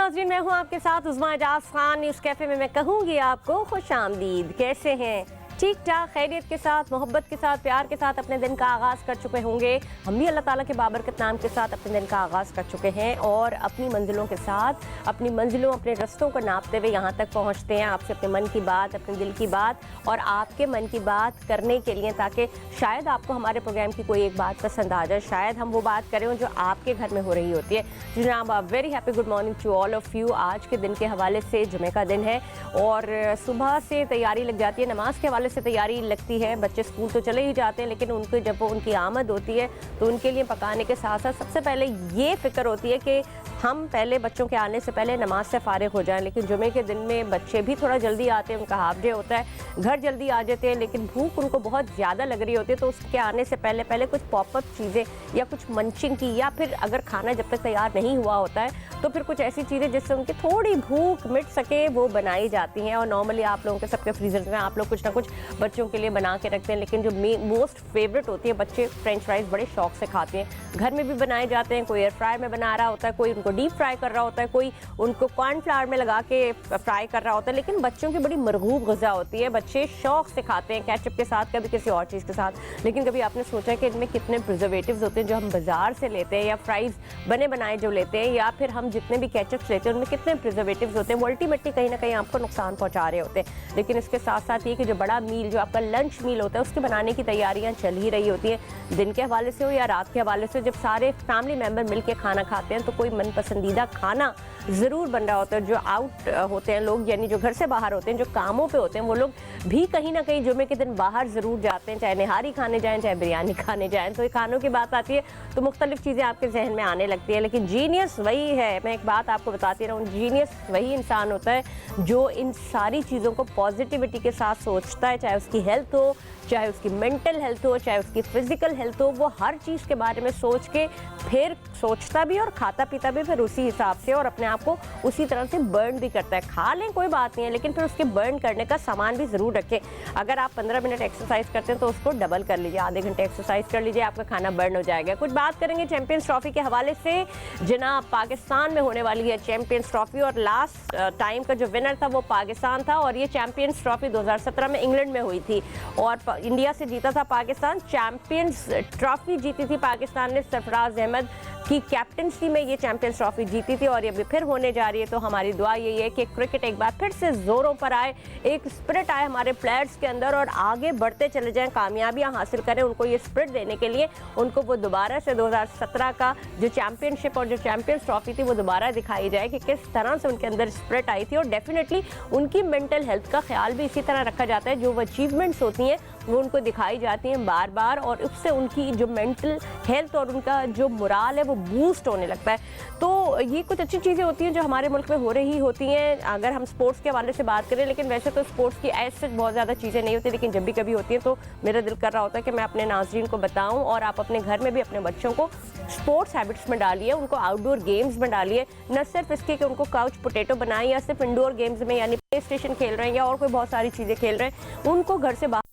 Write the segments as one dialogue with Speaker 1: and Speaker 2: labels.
Speaker 1: नाज़रीन, मैं हूँ आपके साथ उस्मा एजाज खान। न्यूज़ कैफ़े में मैं कहूँगी आपको खुश आमदीद। कैसे हैं? ठीक ठाक, खैरियत के साथ, मोहब्बत के साथ, प्यार के साथ अपने दिन का आगाज़ कर चुके होंगे। हम भी अल्लाह ताला के बाबरकत नाम के साथ अपने दिन का आगाज़ कर चुके हैं और अपनी मंजिलों के साथ, अपनी मंजिलों, अपने रस्तों को नापते हुए यहाँ तक पहुँचते हैं आपसे अपने मन की बात, अपने दिल की बात और आपके मन की बात करने के लिए, ताकि शायद आपको हमारे प्रोग्राम की कोई एक बात पसंद आ जाए, शायद हम वो बात करें जो आपके घर में हो रही होती है। जनाब, very happy good morning to all of you. आज के दिन के हवाले से, जुमे का दिन है और सुबह से तैयारी लग जाती है, नमाज के हवाले से तैयारी लगती है। बच्चे स्कूल तो चले ही जाते हैं, लेकिन उनको जब उनकी आमद होती है तो उनके लिए पकाने के साथ साथ सबसे पहले ये फिक्र होती है कि हम पहले बच्चों के आने से पहले नमाज से फारिग हो जाएं। लेकिन जुमे के दिन में बच्चे भी थोड़ा जल्दी आते हैं, उनका हाफ डे होता है, घर जल्दी आ जाते हैं, लेकिन भूख उनको बहुत ज़्यादा लग रही होती है। तो उसके आने से पहले पहले कुछ पॉपअप चीज़ें या कुछ मंचिंग की, या फिर अगर खाना जब तक तैयार नहीं हुआ होता है तो फिर कुछ ऐसी चीज़ें जिससे उनकी थोड़ी भूख मिट सके वो बनाई जाती हैं। और नॉर्मली आप लोगों के सबके फ्रीजर में आप लोग कुछ ना कुछ बच्चों के लिए बना के रखते हैं, लेकिन जो मोस्ट फेवरेट होती है, बच्चे फ्रेंच फ्राइज़ बड़े शौक से खाते हैं। घर में भी बनाए जाते हैं, कोई एयर फ्राई में बना रहा होता है, कोई उनको डीप फ्राई कर रहा होता है, कोई उनको कॉर्नफ्लावर में लगा के फ्राई कर रहा होता है। लेकिन बच्चों की बड़ी मरगूब ग़िज़ा होती है, बच्चे शौक से खाते हैं, केचप के साथ, कभी किसी और चीज़ के साथ। लेकिन कभी आपने सोचा कि इनमें कितने प्रिजर्वेटिव्स होते हैं जो हम बाज़ार से लेते हैं, या फ्राइज़ बने बनाए जो लेते हैं, या फिर हम जितने भी केचप्स लेते हैं उनमें कितने प्रिजर्वेटिव्स होते हैं, वो अल्टीमेटली कहीं ना कहीं आपको नुकसान पहुंचा रहे होते हैं। लेकिन इसके साथ साथ ये कि जो बड़ा मील, जो आपका लंच मील होता है, उसके बनाने की तैयारियां चल ही रही होती हैं, दिन के हवाले से हो या रात के हवाले से। जब सारे फैमिली मेम्बर मिलकर खाना खाते हैं तो कोई मन पसंदीदा खाना ज़रूर बन रहा होता है। जो आउट होते हैं लोग, यानी जो घर से बाहर होते हैं, जो कामों पे होते हैं, वो लोग भी कहीं ना कहीं जुमे के दिन बाहर ज़रूर जाते हैं, चाहे निहारी खाने जाएं, चाहे बिरयानी खाने जाएं। तो ये खानों की बात आती है तो मुख्तलिफ चीज़ें आपके जहन में आने लगती है। लेकिन जीनियस वही है, मैं एक बात आपको बताती रहूँ, जीनियस वही इंसान होता है जो इन सारी चीज़ों को पॉजिटिविटी के साथ सोचता है, चाहे उसकी हेल्थ हो, चाहे उसकी मेंटल हेल्थ हो, चाहे उसकी फिजिकल हेल्थ हो। वो हर चीज़ के बारे में सोच के फिर सोचता भी और खाता पीता भी फिर उसी हिसाब से, और अपने आप को उसी तरह से बर्न भी करता है। खा लें कोई बात नहीं है, लेकिन फिर उसके बर्न करने का सामान भी ज़रूर रखें। अगर आप 15 मिनट एक्सरसाइज करते हैं तो उसको डबल कर लीजिए, आधे घंटे एक्सरसाइज कर लीजिए, आपका खाना बर्न हो जाएगा। कुछ बात करेंगे चैंपियंस ट्रॉफी के हवाले से। जनाब, पाकिस्तान में होने वाली है चैंपियंस ट्रॉफी और लास्ट टाइम का जो विनर था वो पाकिस्तान था, और ये चैंपियंस ट्रॉफी 2017 में इंग्लैंड में हुई थी और इंडिया से जीता था पाकिस्तान। चैंपियंस ट्रॉफी जीती थी पाकिस्तान ने, सरफराज अहमद की कैप्टनसी में ये चैंपियंस ट्रॉफी जीती थी और ये भी फिर होने जा रही है। तो हमारी दुआ यही है कि क्रिकेट एक बार फिर से जोरों पर आए, एक स्पिरिट आए हमारे प्लेयर्स के अंदर और आगे बढ़ते चले जाएं, कामयाबियां हासिल करें। उनको ये स्पिरिट देने के लिए उनको वो दोबारा से 2017 का जो चैंपियनशिप और जो चैंपियंस ट्रॉफी थी वो दोबारा दिखाई जाए कि किस तरह से उनके अंदर स्पिरिट आई थी। और डेफिनेटली उनकी मेंटल हेल्थ का ख्याल भी इसी तरह रखा जाता है, जो वो अचीवमेंट्स होती हैं वो उनको दिखाई जाती हैं बार बार, और उससे उनकी जो मेंटल हेल्थ और उनका जो मोराल है वो बूस्ट होने लगता है। तो ये कुछ अच्छी चीज़ें होती हैं जो हमारे मुल्क में हो रही होती हैं, अगर हम स्पोर्ट्स के हवाले से बात करें। लेकिन वैसे तो स्पोर्ट्स की ऐसे बहुत ज़्यादा चीज़ें नहीं होती, लेकिन जब भी कभी होती है तो मेरा दिल कर रहा होता है कि मैं अपने नाज़रीन को बताऊँ, और आप अपने घर में भी अपने बच्चों को स्पोर्ट्स हैबिट्स में डालिए, उनको आउटडोर गेम्स में डालिए। न सिर्फ इसके कि उनको काउच पोटैटो बनाएं या सिर्फ इंडोर गेम्स में, यानी प्ले स्टेशन खेल रहे हैं या और कोई बहुत सारी चीज़ें खेल रहे हैं, उनको घर से बाहर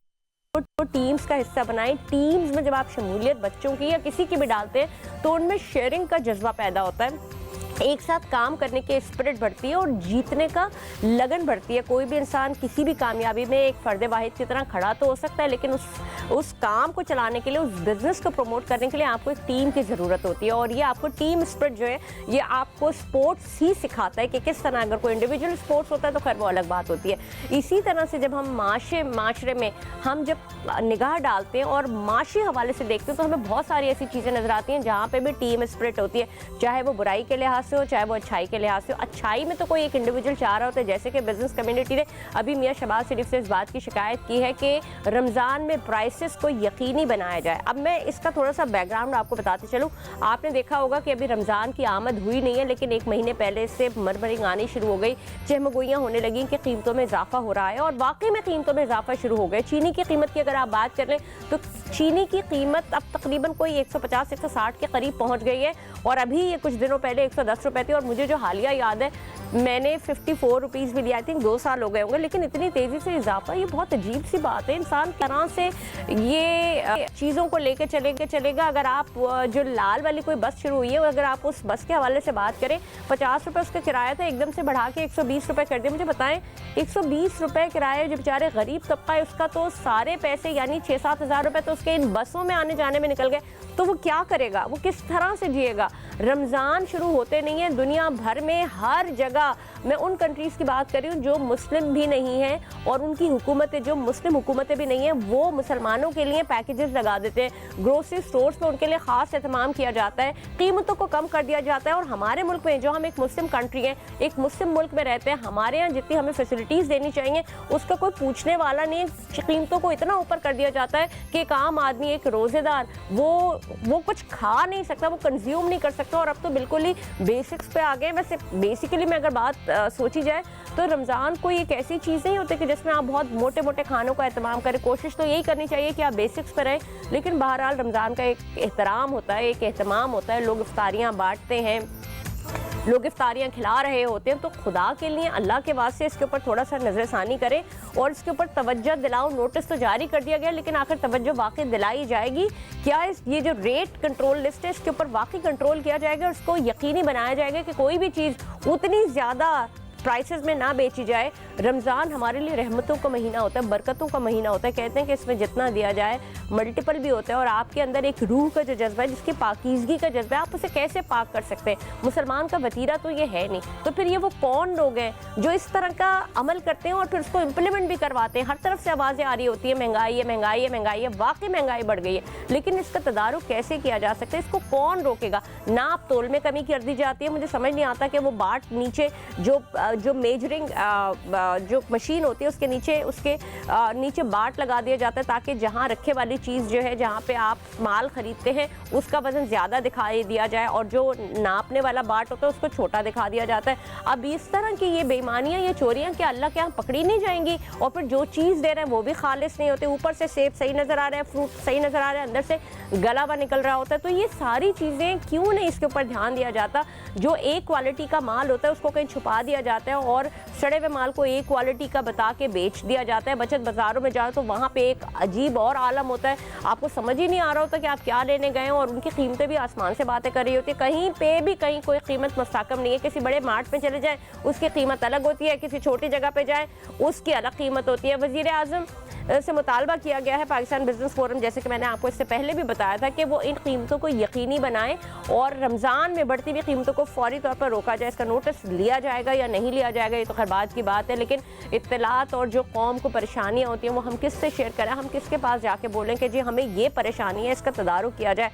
Speaker 1: तो टीम्स का हिस्सा बनाएं। टीम्स में जब आप शमूलियत बच्चों की या किसी की भी डालते हैं तो उनमें शेयरिंग का जज्बा पैदा होता है, एक साथ काम करने की स्पिरिट बढ़ती है और जीतने का लगन बढ़ती है। कोई भी इंसान किसी भी कामयाबी में एक फ़र्द वाहिद की तरह खड़ा तो हो सकता है, लेकिन उस काम को चलाने के लिए, उस बिज़नेस को प्रमोट करने के लिए आपको एक टीम की ज़रूरत होती है। और ये आपको टीम स्पिरिट जो है ये आपको स्पोर्ट्स ही सिखाता है कि किस तरह, अगर कोई इंडिविजुअल स्पोर्ट्स होता है तो खैर वो अलग बात होती है। इसी तरह से जब हम माशरे में हम जब निगाह डालते हैं और माशी हवाले से देखते हैं तो हमें बहुत सारी ऐसी चीज़ें नज़र आती हैं जहाँ पर भी टीम स्पिरिट होती है, चाहे वो बुराई के लिहाज से हो, चाहे वो अच्छाई के लिहाज से हो। अच्छाई में तो कोई एक इंडिविजुअल चाह रहा होता है, जैसे कि बिजनेस कम्युनिटी ने अभी मियां शहबाज शरीफ से इस बात की शिकायत की है कि रमज़ान में प्राइसेस को यकीनी बनाया जाए। अब मैं इसका थोड़ा सा बैकग्राउंड आपको बताते चलूँ। आपने देखा होगा कि अभी रमज़ान की आमद हुई नहीं है, लेकिन एक महीने पहले से मरमरिंग आनी शुरू हो गई, चहमगोइयाँ होने लगी कि कीमतों में इजाफा हो रहा है, और वाकई में कीमतों में इजाफा शुरू हो गया। चीनी की कीमत की अगर आप बात कर लें तो चीनी की कीमत अब तकरीबन कोई 150-160 के करीब पहुंच गई है, और अभी ये कुछ दिनों पहले 110 रुपए थी। और मुझे जो हालिया याद है, मैंने 54 रुपीज़ भी लिया, आई थिंक 2 साल हो गए होंगे, लेकिन इतनी तेज़ी से इजाफा, ये बहुत अजीब सी बात है। इंसान तरह से ये चीज़ों को लेकर चलेगा। अगर आप जो लाल वाली कोई बस शुरू हुई है, अगर आप उस बस के हवाले से बात करें, 50 रुपये उसका किराया था, एकदम से बढ़ा के 120 रुपये कर दिए। मुझे बताएं, 120 रुपये किराया, जो बेचारे गरीब तबका है उसका तो सारे पैसे यानी 6-7 हज़ार रुपये तो उसके इन बसों में आने जाने में निकल गए, तो वो क्या करेगा, वो किस तरह से जिएगा। रमज़ान शुरू होते नहीं है, दुनिया भर में हर जगह, मैं उन कंट्रीज़ की बात कर रही हूँ जो मुस्लिम भी नहीं हैं और उनकी हुकूमतें, जो मुस्लिम हुकूमतें भी नहीं हैं, वो मुसलमानों के लिए पैकेजेस लगा देते हैं। ग्रोसरी स्टोर्स पे उनके लिए ख़ास एहतमाम किया जाता है, कीमतों को कम कर दिया जाता है। और हमारे मुल्क में, जो हम एक मुस्लिम कंट्री हैं, एक मुस्लिम मुल्क में रहते हैं, हमारे यहाँ जितनी हमें फैसिलिटीज़ देनी चाहिए उसका कोई पूछने वाला नहीं है। कीमतों को इतना ऊपर कर दिया जाता है कि एक आम आदमी, एक रोज़ेदार, वो कुछ खा नहीं सकता, वो कंज्यूम नहीं कर सकता। और अब तो बिल्कुल ही बेसिक्स पे आ गए। वैसे बेसिकली में अगर बात सोची जाए तो रमज़ान कोई एक ऐसी चीज़ नहीं होती कि जिसमें आप बहुत मोटे मोटे खानों का एहतमाम करें। कोशिश तो यही करनी चाहिए कि आप बेसिक्स पर रहें, लेकिन बहरहाल रमज़ान का एक एहतराम होता है, एक एहतमाम होता है। लोग इफ्तारियाँ बांटते हैं, लोग इफ्तारियाँ खिला रहे होते हैं, तो खुदा के लिए, अल्लाह के वास्ते इसके ऊपर थोड़ा सा नज़रसानी करें और इसके ऊपर तवज्जो दिलाओ। नोटिस तो जारी कर दिया गया, लेकिन आखिर तवज्जो वाकई दिलाई जाएगी क्या? ये जो रेट कंट्रोल लिस्ट है, इसके ऊपर वाकई कंट्रोल किया जाएगा और इसको यकीनी बनाया जाएगा कि कोई भी चीज़ उतनी ज़्यादा प्राइसेस में ना बेची जाए। रमज़ान हमारे लिए रहमतों का महीना होता है, बरकतों का महीना होता है। कहते हैं कि इसमें जितना दिया जाए मल्टीपल भी होता है, और आपके अंदर एक रूह का जो जज्बा है, जिसकी पाकीज़गी का जज्बा है, आप उसे कैसे पाक कर सकते हैं? मुसलमान का वतीरा तो ये है नहीं, तो फिर ये वो कौन लोग हैं जो इस तरह का अमल करते हैं और फिर उसको इम्प्लीमेंट भी करवाते हैं? हर तरफ से आवाज़ें आ रही होती है, महंगाई है, महंगाई है, महंगाई है। वाकई महंगाई बढ़ गई है, लेकिन इसका तदारुक कैसे किया जा सकता है? इसको कौन रोकेगा? नाप तोल में कमी कर दी जाती है। मुझे समझ नहीं आता कि वो बाट नीचे जो मेजरिंग जो मशीन होती है उसके नीचे बाट लगा दिया जाता है, ताकि जहां रखे वाली चीज़ जो है, जहां पे आप माल खरीदते हैं, उसका वजन ज़्यादा दिखाई दिया जाए और जो नापने वाला बाट होता है उसको छोटा दिखा दिया जाता है। अब इस तरह की ये बेईमानियां, ये चोरियां क्या अल्लाह के यहाँ पकड़ी नहीं जाएंगी? और फिर जो चीज़ दे रहे हैं वो भी खालिस नहीं होती। ऊपर से सेब सही नज़र आ रहा है, फ्रूट सही नज़र आ रहा है, अंदर से गला हुआ निकल रहा होता है। तो ये सारी चीज़ें क्यों नहीं इसके ऊपर ध्यान दिया जाता? जो एक क्वालिटी का माल होता है उसको कहीं छुपा दिया जाता है और सड़े हुए माल को एक क्वालिटी का बता के बेच दिया जाता है। बचत बाजारों में जाओ तो वहाँ पे एक अजीब और आलम होता है, आपको समझ ही नहीं आ रहा होता कि आप क्या लेने गए हैं, और उनकी कीमतें भी आसमान से बातें कर रही होती है। कहीं पे भी कहीं कोई कीमत मुस्तकम नहीं है। किसी बड़े मार्ट में चले जाए उसकी कीमत अलग होती है, किसी छोटी जगह पे जाए उसकी अलग कीमत होती है। वज़ीर आज़म से मुतालबा किया गया है पाकिस्तान बिजनेस फोरम, जैसे कि मैंने आपको इससे पहले भी बताया था, कि वो इन कीमतों को यकीनी बनाएं और रमज़ान में बढ़ती हुई कीमतों को फौरी तौर पर रोका जाए। इसका नोटिस लिया जाएगा या नहीं लिया जाएगा ये तो खैर बात की बात है, लेकिन इत्तलात और जो कौम को परेशानियाँ होती हैं वो हम किससे शेयर करें? हम किसके पास जाके बोलें कि जी हमें ये परेशानी है, इसका तदारुक किया जाए।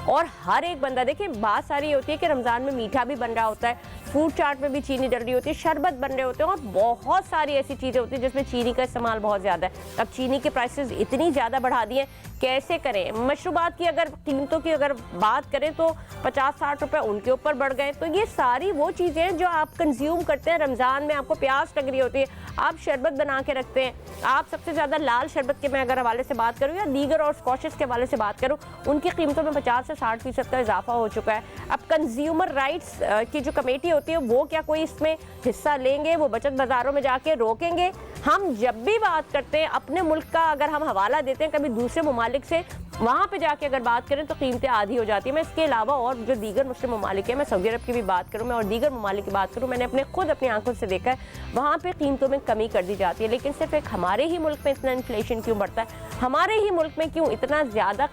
Speaker 1: और हर एक बंदा, देखिए बात सारी होती है कि रमज़ान में मीठा भी बन रहा होता है, फ्रूट चाट में भी चीनी डल रही होती है, शरबत बन रहे होते हैं, और बहुत सारी ऐसी चीज़ें होती हैं जिसमें चीनी का इस्तेमाल बहुत ज़्यादा है। अब चीनी के प्राइसेस इतनी ज़्यादा बढ़ा दिए, कैसे करें? मशरूबात की अगर कीमतों की अगर बात करें तो 50-60 रुपये उनके ऊपर बढ़ गए। तो ये सारी वो चीज़ें जो आप कंज्यूम करते हैं रमज़ान में, आपको प्यास लग रही होती है, आप शरबत बना के रखते हैं। आप सबसे ज़्यादा लाल शरबत के मैं अगर हवाले से बात करूँ या दीगर और स्कॉशेस के हवाले से बात करूँ, उनकी कीमतों में 50 से 60% का इजाफा हो चुका है। अब कंज्यूमर राइट्स की जो कमेटी होती है वो क्या कोई इसमें हिस्सा लेंगे? वो बचत बाज़ारों में जाके रोकेंगे? हम जब भी बात करते हैं अपने मुल्क का, अगर हम हवाला देते हैं कभी दूसरे ममालिक से, वहाँ पे जाके अगर बात करें तो कीमतें आधी हो जाती है। मैं इसके अलावा और जो दीगर मुस्लिम ममालिक है, मैं सऊदी अरब की भी बात करूँ, मैं और दीगर ममालिक की बात करूँ, मैंने खुद अपनी आंखों से देखा है, वहाँ पे कीमतों में कमी कर दी जाती है। लेकिन सिर्फ एक हमारे ही मुल्क में इतना इन्फ्लेशन क्यों बढ़ता है? हमारे ही मुल्क में क्यों इतना ज़्यादा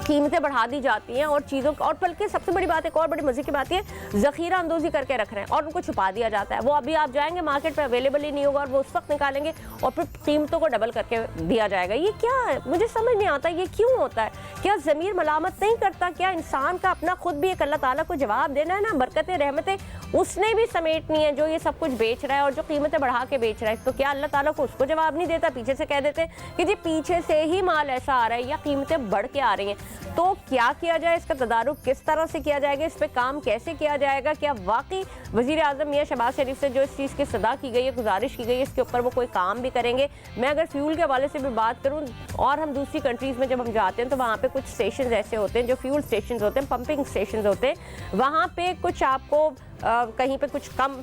Speaker 1: कीमतें बढ़ा दी जाती हैं और चीज़ों, और बल्कि सबसे बड़ी बात, एक और बड़ी मजे की बात है, ज़ख़ीरा अंदोज़ी करके रख रहे हैं और उनको छुपा दिया जाता है। वो अभी आप जाएंगे मार्केट पे अवेलेबल ही नहीं होगा और वो उस वक्त निकालेंगे और फिर कीमतों को डबल करके दिया जाएगा। ये क्या है? मुझे समझ नहीं आता ये क्यों होता है। क्या ज़मीर मलामत नहीं करता? क्या इंसान का अपना खुद भी एक अल्लाह ताला को जवाब देना है ना? बरकतें रहमतें उसने भी समेटनी है जो ये सब कुछ बेच रहा है और जो कीमतें बढ़ा के बेच रहा है। तो क्या अल्लाह ताला को उसको जवाब नहीं देता? पीछे से कह देते कि जी पीछे से ही माल ऐसा आ रहा है या कीमतें बढ़ के आ रही हैं। तो क्या किया जाए, इसका तदारुक किस तरह से किया जाएगा, इस पर काम कैसे किया जाएगा, क्या वाकई वज़ीर आज़म मियां शहबाज शरीफ से जो इस चीज़ की सदा की गई है, गुजारिश की गई है, इसके ऊपर वो कोई काम भी करेंगे। मैं अगर फ्यूल के हवाले से भी बात करूँ, और हम दूसरी कंट्रीज़ में जब हम जाते हैं तो वहाँ पे कुछ स्टेशन ऐसे होते हैं जो फ्यूल स्टेशन होते हैं, पंपिंग स्टेशन होते हैं, वहाँ पे कुछ आपको कहीं पे कुछ कम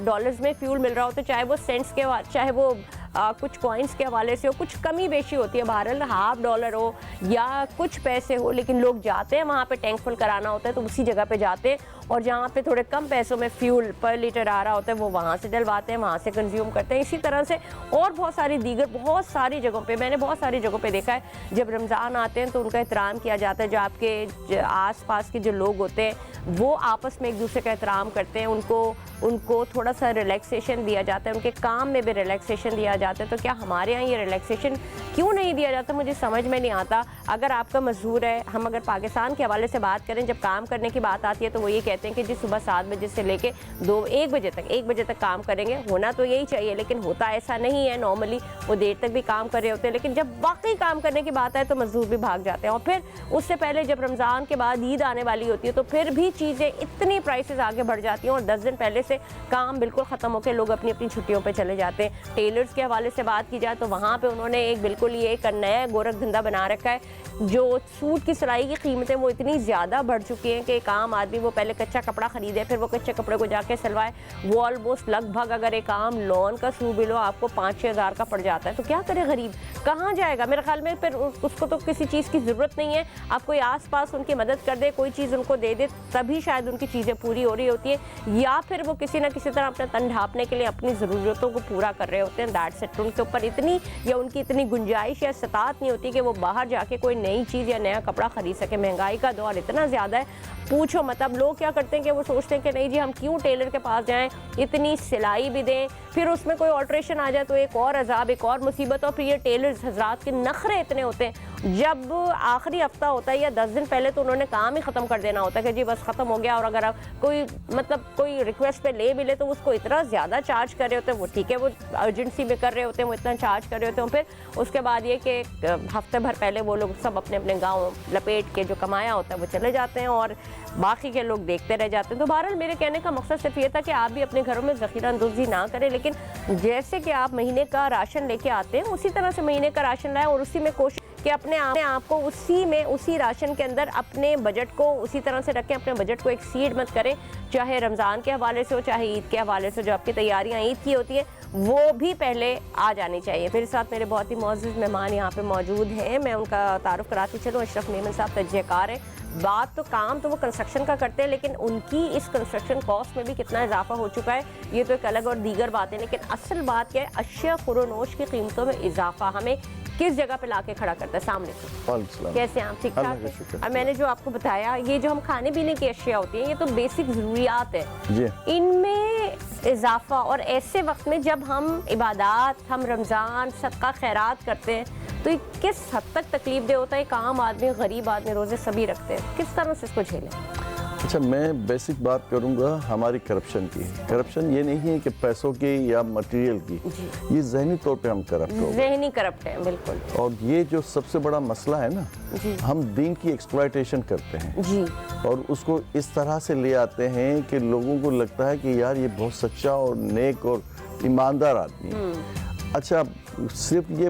Speaker 1: डॉलर्स में फ्यूल मिल रहा होता है, चाहे वो सेंट्स के, चाहे वो कुछ कॉइन्स के हवाले से हो, कुछ कमी बेशी होती है, बहरहाल $50 हो या कुछ पैसे हो, लेकिन लोग जाते हैं वहाँ पे टैंक फुल कराना होता है तो उसी जगह पे जाते हैं, और जहाँ पे थोड़े कम पैसों में फ्यूल पर लीटर आ रहा होता है वो वहाँ से डलवाते हैं, वहाँ से कंज्यूम करते हैं। इसी तरह से और बहुत सारी जगहों पे मैंने बहुत सारी जगहों पे देखा है, जब रमज़ान आते हैं तो उनका एहतराम किया जाता है, जो आपके आस पास के जो लोग होते हैं वो आपस में एक दूसरे का एहतराम करते हैं, उनको थोड़ा सा रिलैक्सेशन दिया जाता है, उनके काम में भी रिलैक्सेशन दिया जाता है। तो क्या हमारे यहाँ ये रिलैक्सेशन क्यों नहीं दिया जाता, मुझे समझ में नहीं आता। अगर आपका मजदूर है, हम अगर पाकिस्तान के हवाले से बात करें, जब काम करने की बात आती है तो वो ये कहते हैं कि जी सुबह 7 बजे से लेके 1 बजे तक काम करेंगे, होना तो यही चाहिए, लेकिन होता ऐसा नहीं है। नॉर्मली वो देर तक भी काम कर रहे होते हैं, लेकिन जब वाकई काम करने की बात आए तो मजदूर भी भाग जाते हैं। और फिर उससे पहले जब रमज़ान के बाद ईद आने वाली होती है तो फिर भी चीज़ें इतनी प्राइसेस आगे बढ़ जाती हैं, और 10 दिन पहले से काम बिल्कुल ख़त्म होकर लोग अपनी अपनी छुट्टियों पे चले जाते हैं। टेलर्स के हवाले से बात की जाए तो वहाँ पे उन्होंने एक बिल्कुल ये एक नया गोरख धंधा बना रखा है, जो सूट की सिलाई की कीमतें वो इतनी ज़्यादा बढ़ चुकी हैं कि एक आम आदमी वो पहले कच्चा कपड़ा ख़रीदे, फिर वो कच्चे कपड़े को जाके सिलवाए, वो ऑलमोस्ट लगभग अगर एक आम लॉन का सूट भी लो आपको 5-6 हज़ार का पड़ जाता है। तो क्या करे गरीब, कहाँ जाएगा? मेरे ख्याल में फिर उसको तो किसी चीज़ की ज़रूरत नहीं है, आप कोई आस पास उनकी मदद कर दे, कोई चीज़ उनको दे दे, तभी शायद उनकी चीज़ें पूरी हो रही होती है, या फिर वो किसी न किसी तरह अपना तन ढांपने के लिए अपनी ज़रूरतों को पूरा कर रहे होते हैं। That's it. उनके ऊपर इतनी या उनकी इतनी गुंजाइश या सतात नहीं होती कि वो बाहर जाके कोई नई चीज़ या नया कपड़ा खरीद सके। महंगाई का दौर इतना ज़्यादा है, पूछो मत। अब लोग क्या करते हैं कि वो सोचते हैं कि नहीं जी हम क्यों टेलर के पास जाएं, इतनी सिलाई भी दें, फिर उसमें कोई ऑल्ट्रेशन आ जाए तो एक और अजाब, एक और मुसीबत। और फिर ये टेलर्स हजरात के नखरे इतने होते हैं, जब आखिरी हफ्ता होता है या 10 दिन पहले तो उन्होंने काम ही ख़त्म कर देना होता है कि जी बस ख़त्म हो गया। और अगर आप कोई रिक्वेस्ट पे ले भी ले तो उसको इतना ज़्यादा चार्ज कर रहे होते हैं, वो ठीक है वो अर्जेंसी में कर रहे होते हैं, वो इतना चार्ज कर रहे होते हैं। फिर उसके बाद ये कि हफ्ते भर पहले वो लोग सब अपने अपने गाँव लपेट के जो कमाया होता है वो चले जाते हैं और बाकी के लोग देखते रह जाते हैं। तो बहरहाल मेरे कहने का मकसद सिर्फ ये था कि आप भी अपने घरों में ज़ख़ीरा अंदोज़ी ना करें, लेकिन जैसे कि आप महीने का राशन लेके आते हैं उसी तरह से महीने का राशन लाएं, और उसी में कोशिश कि अपने आप को उसी राशन के अंदर अपने बजट को उसी तरह से रखें, अपने बजट को एक्सीड मत करें, चाहे रमज़ान के हवाले से हो चाहे ईद के हवाले से। जो आपकी तैयारियां ईद की होती है वो भी पहले आ जानी चाहिए। मेरे साथ मेरे बहुत ही मौजूद मेहमान यहाँ पे मौजूद हैं, मैं उनका तारुफ कराती चलूँ। अशरफ मेमन साहब तजज़ियाकार है। बात तो काम तो वो कंस्ट्रक्शन का करते हैं, लेकिन उनकी इस कंस्ट्रक्शन कॉस्ट में भी कितना इजाफा हो चुका है ये तो एक अलग और दीगर बात है। लेकिन असल बात क्या है, अशिया खुरोनोश की कीमतों में इजाफा हमें किस जगह पे लाके खड़ा करता है। सामने कैसे आप ठीक ठाक हैं? और मैंने जो आपको बताया ये जो हम खाने पीने की अशिया होती हैं ये तो बेसिक ज़रूरियात है, इनमें इजाफा। और ऐसे वक्त में जब हम इबादत, हम रमज़ान, सदका खैरात करते हैं तो ये किस हद तक तकलीफ दे होता है। एक आम आदमी, गरीब आदमी रोज़े सभी रखते हैं, किस तरह से इसको झेलें?
Speaker 2: अच्छा, मैं बेसिक बात करूंगा हमारी करप्शन की। करप्शन ये नहीं है कि पैसों की या मटेरियल की, ये जहनी तौर पे हम करप्ट हो गए,
Speaker 1: जहनी करप्ट है बिल्कुल।
Speaker 2: और ये जो सबसे बड़ा मसला है ना, हम दीन की एक्सप्लॉयटेशन करते हैं जी, और उसको इस तरह से ले आते हैं कि लोगों को लगता है कि यार ये बहुत सच्चा और नेक और ईमानदार आदमी है। अच्छा, सिर्फ ये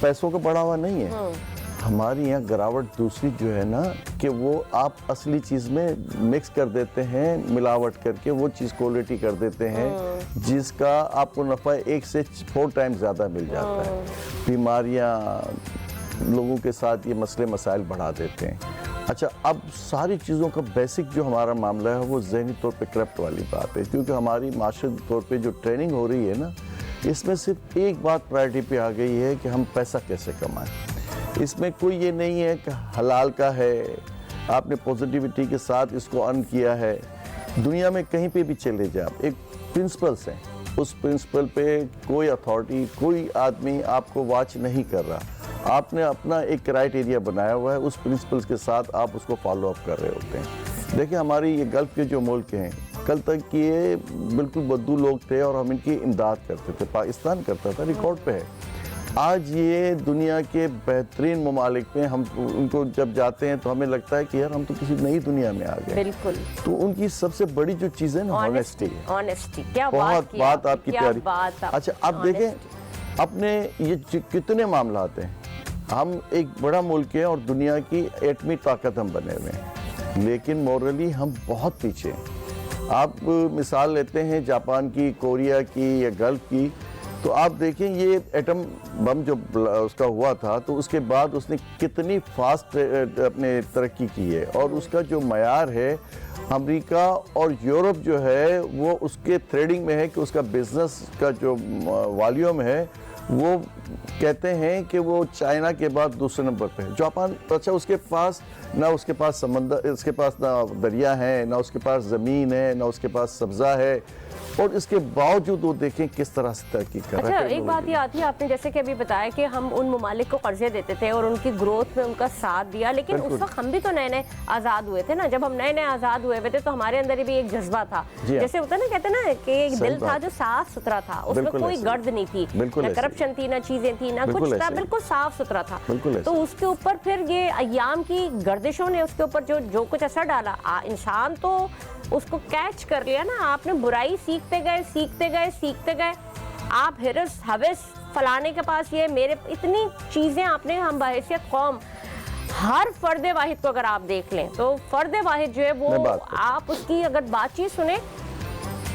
Speaker 2: पैसों का बढ़ावा नहीं है, हमारी यहाँ गिरावट दूसरी जो है ना कि वो आप असली चीज़ में मिक्स कर देते हैं, मिलावट करके वो चीज़ क्वालिटी कर देते हैं जिसका आपको नफ़ा 1 से 4 टाइम ज़्यादा मिल जाता है। बीमारियाँ, लोगों के साथ ये मसले मसाइल बढ़ा देते हैं। अच्छा, अब सारी चीज़ों का बेसिक जो हमारा मामला है वो ज़हनी तौर पे करप्ट वाली बात है, क्योंकि हमारी माशरती तौर पे जो ट्रेनिंग हो रही है ना, इसमें सिर्फ एक बात प्रायोरिटी पे आ गई है कि हम पैसा कैसे कमाएं। इसमें कोई ये नहीं है कि हलाल का है, आपने पॉजिटिविटी के साथ इसको अर्न किया है। दुनिया में कहीं पे भी चले जाए, एक प्रिंसिपल्स हैं, उस प्रिंसिपल पे कोई अथॉरिटी, कोई आदमी आपको वॉच नहीं कर रहा। आपने अपना एक क्राइटेरिया बनाया हुआ है, उस प्रिंसिपल्स के साथ आप उसको फॉलो अप कर रहे होते हैं। देखिए, हमारी ये गल्फ़ के जो मुल्क हैं, कल तक ये बिल्कुल बद्दू लोग थे और हम इनकी इमदाद करते थे, पाकिस्तान करता था, रिकॉर्ड पे है। आज ये दुनिया के बेहतरीन ममालिक में हम उनको जब जाते हैं तो हमें लगता है कि यार हम तो किसी नई दुनिया में आ गए।
Speaker 1: बिल्कुल।
Speaker 2: तो उनकी सबसे बड़ी जो चीज़ है ना, ऑनेस्टी है।
Speaker 1: ऑनेस्टी, क्या
Speaker 2: बहुत बात आपकी
Speaker 1: क्या
Speaker 2: प्यारी।
Speaker 1: बात
Speaker 2: अच्छा, आप देखें अपने ये कितने मामलात हैं। हम एक बड़ा मुल्क है और दुनिया की एटमी ताकत हम बने हुए हैं, लेकिन मॉरली हम बहुत पीछे हैं। आप मिसाल लेते हैं जापान की, कोरिया की या गल्फ की, तो आप देखें ये एटम बम जो उसका हुआ था तो उसके बाद उसने कितनी फास्ट अपने तरक्की की है, और उसका जो मयार है अमेरिका और यूरोप जो है वो उसके थ्रेडिंग में है कि उसका बिजनेस का जो वॉल्यूम है वो कहते हैं कि वो चाइना के बाद दूसरे नंबर पे है। जापान, अच्छा उसके पास समंदर, उसके पास ना दरिया है, ना उसके पास ज़मीन है, ना उसके पास सब्ज़ा है, और इसके बावजूद वो देखें किस तरह से तरक्की कर रहा है।
Speaker 1: अच्छा, एक बात ये आती है, आपने जैसे कि अभी बताया कि हम उन ममालिक को कर्जे देते थे और उनकी ग्रोथ में उनका साथ दिया, लेकिन उस वक्त हम भी तो नए नए आज़ाद हुए थे ना। जब हम नए नए आज़ाद हुए थे तो हमारे अंदर भी एक जज्बा था, जैसे होता है ना, कहते हैं ना कि एक दिल था जो साफ सुथरा था, उसमें कोई गर्द नहीं थी, ना करप्शन थी, ना चीजें थी, ना कुछ था, बिल्कुल साफ सुथरा था। तो उसके ऊपर फिर ये अय्याम की गर्दिशों ने उसके ऊपर जो कुछ असर डाला, इंसान तो उसको कैच कर लिया ना। आपने बुराई सीखते गए, आप हिरस हवस फलाने के पास ये मेरे, इतनी चीजें आपने, हम बहैसियत कौम हर फर्दे वाहिद को अगर आप देख लें तो फर्दे वाहिद जो है वो, आप उसकी अगर बातचीत सुने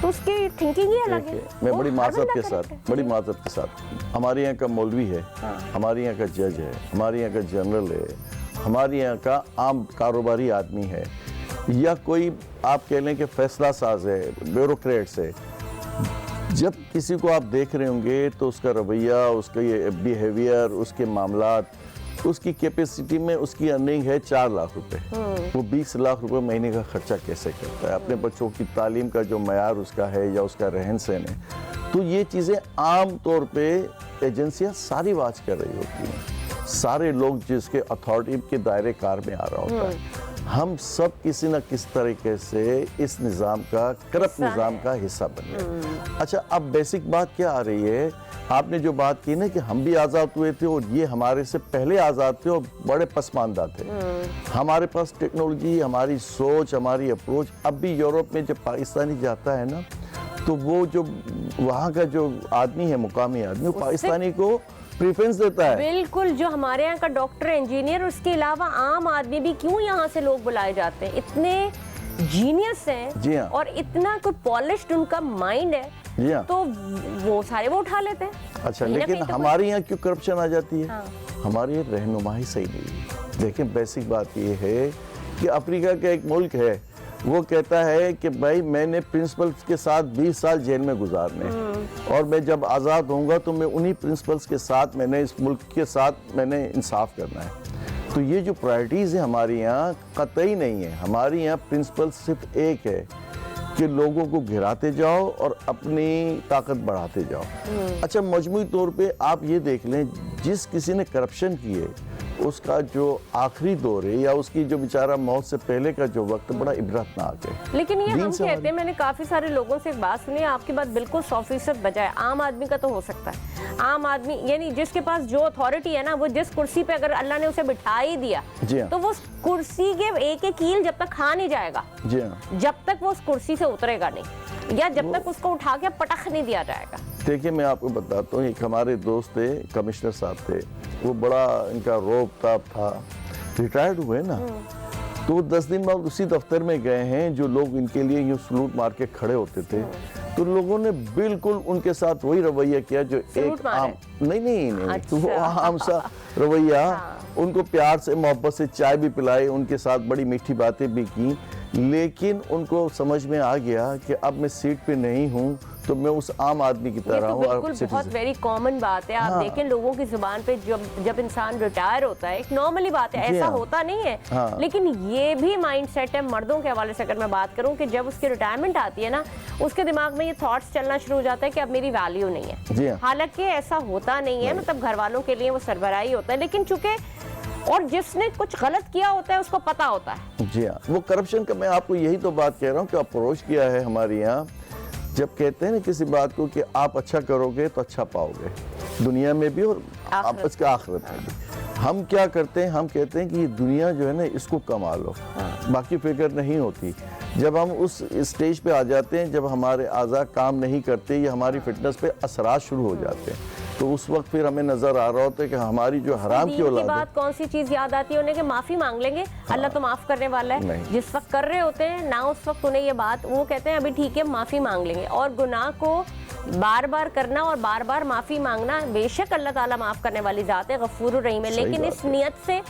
Speaker 1: तो उसकी थिंकिंग ही अलग है।
Speaker 2: मैं बड़ी माजरत के साथ हमारे यहाँ का मौलवी है, हमारे यहाँ का जज है, हमारे यहाँ का जनरल है, हमारे यहाँ का आम कारोबारी आदमी है, या कोई आप कह लें कि फैसला साज है, ब्यूरोक्रेट्स है, जब किसी को आप देख रहे होंगे तो उसका रवैया, उसका ये बिहेवियर, उसके मामलात, उसकी कैपेसिटी में उसकी अर्निंग है 4 लाख रुपए, वो 20 लाख रुपए महीने का खर्चा कैसे करता है, अपने बच्चों की तालीम का जो मयार उसका है या उसका रहन सहन है। तो ये चीज़ें आम तौर पे एजेंसियां सारी वाच कर रही होती हैं, सारे लोग जिसके अथॉरिटी के दायरे कार में आ रहा होता है। हम सब किसी न किस तरीके से इस निज़ाम का, करप्ट निज़ाम का हिस्सा बन गए। अच्छा, अब बेसिक बात क्या आ रही है, आपने जो बात की ना कि हम भी आज़ाद हुए थे और ये हमारे से पहले आज़ाद थे और बड़े पसमानदा थे। हमारे पास टेक्नोलॉजी, हमारी सोच, हमारी अप्रोच, अब भी यूरोप में जब पाकिस्तानी जाता है ना तो वो जो वहाँ का जो आदमी है, मुकामी आदमी, वो पाकिस्तानी को प्रेफरेंस देता है।
Speaker 1: बिल्कुल, जो हमारे यहाँ का डॉक्टर, इंजीनियर, उसके अलावा आम आदमी भी क्यों यहाँ से लोग बुलाए जाते हैं, इतने जीनियस हैं।
Speaker 2: जी हाँ।
Speaker 1: और इतना कोई पॉलिश्ड उनका माइंड है।
Speaker 2: जी हाँ।
Speaker 1: तो वो सारे वो उठा लेते हैं।
Speaker 2: अच्छा, लेकिन हमारे यहाँ क्यों करप्शन आ जाती है?
Speaker 1: हाँ।
Speaker 2: हमारी रहनुमाई सही नहीं है। देखिए, बेसिक बात ये है कि अफ्रीका का एक मुल्क है, वो कहता है कि भाई मैंने प्रिंसिपल्स के साथ 20 साल जेल में गुजारने, और मैं जब आज़ाद होऊंगा तो मैं उन्हीं प्रिंसिपल्स के साथ, मैंने इस मुल्क के साथ मैंने इंसाफ करना है। तो ये जो प्रायोरिटीज़ है हमारे यहाँ कतई नहीं है। हमारे यहाँ प्रिंसिपल सिर्फ एक है कि लोगों को घिराते जाओ और अपनी ताकत बढ़ाते जाओ। अच्छा, मजमूई तौर पे आप ये देख लें, जिस किसी ने करप्शन की है उसका जो आखिरी दौर है या उसकी जो बेचारा मौत से पहले का जो वक्त बड़ा इबरतनाक है।
Speaker 1: लेकिन ये हम कहते हैं, मैंने काफी सारे लोगों से एक बात सुनी, आपकी बात बिल्कुल 100% बजाय। आम आदमी का तो हो सकता है, आम आदमी यानी जिसके पास जो अथॉरिटी है ना, वो जिस कुर्सी पे अगर अल्लाह ने उसे बिठा ही दिया तो वो कुर्सी के एक एक कील जब तक खा नहीं जाएगा, जब तक वो उस कुर्सी से उतरेगा नहीं, या जब तक उसको उठा के पटख नहीं दिया जाएगा।
Speaker 2: देखिए, मैं आपको बताता हूँ, एक हमारे दोस्त थे, कमिश्नर साहब थे, वो बड़ा इनका रोब ताप था, रिटायर्ड हुए ना, तो वो 10 दिन बाद उसी दफ्तर में गए हैं जो लोग इनके लिए यूँ सलूट मार के खड़े होते थे। तो लोगों ने बिल्कुल उनके साथ वही रवैया किया जो एक आम, नहीं अच्छा। तो वो आम सा रवैया, उनको प्यार से मोहब्बत से चाय भी पिलाई, उनके साथ बड़ी मीठी बातें भी की, लेकिन उनको समझ में आ गया कि अब मैं सीट पे नहीं हूँ तो मैं उस आम आदमी की तरह हूँ।
Speaker 1: बिल्कुल बहुत वेरी कॉमन बात है। आप देखें लोगों की जुबान पे जब इंसान रिटायर होता है, एक नॉर्मली बात है, ऐसा होता नहीं है। लेकिन ये भी माइंडसेट है मर्दों के हवाले से अगर मैं बात करूं कि जब उसकी रिटायरमेंट आती है ना, उसके दिमाग में ये थॉट्स चलना शुरू हो जाता है कि अब मेरी वैल्यू नहीं है। हालांकि ऐसा होता नहीं है, मतलब घर वालों के लिए वो सरबराही होता है, लेकिन चूंकि और जिसने कुछ गलत किया होता है उसको पता होता है।
Speaker 2: जी हाँ, वो करप्शन का मैं आपको यही तो बात कह रहा हूँ कि अप्रोच किया है हमारे यहाँ। जब कहते हैं ना किसी बात को कि आप अच्छा करोगे तो अच्छा पाओगे, दुनिया में भी और आप इसका आखिरत में भी। हम क्या करते हैं, हम कहते हैं कि ये दुनिया जो है ना इसको कमा लो, बाकी फिक्र नहीं होती। जब हम उस स्टेज पे आ जाते हैं जब हमारे आज़ा काम नहीं करते या हमारी फिटनेस पे असरात शुरू हो जाते हैं, तो उस वक्त फिर हमें नजर आ रहा होता है कि हमारी जो हराम की औलाद है।
Speaker 1: बात कौन सी चीज याद आती है उन्हें कि माफी मांग लेंगे, अल्लाह तो माफ करने वाला है। जिस वक्त कर रहे होते हैं ना उस वक्त उन्हें ये बात, वो कहते हैं अभी ठीक है माफी मांग लेंगे। और गुनाह को बार बार करना और बार बार माफी मांगना, बेशक अल्लाह ताला माफ करने वाली जात है, गफूर रहीम है, लेकिन इस नियत से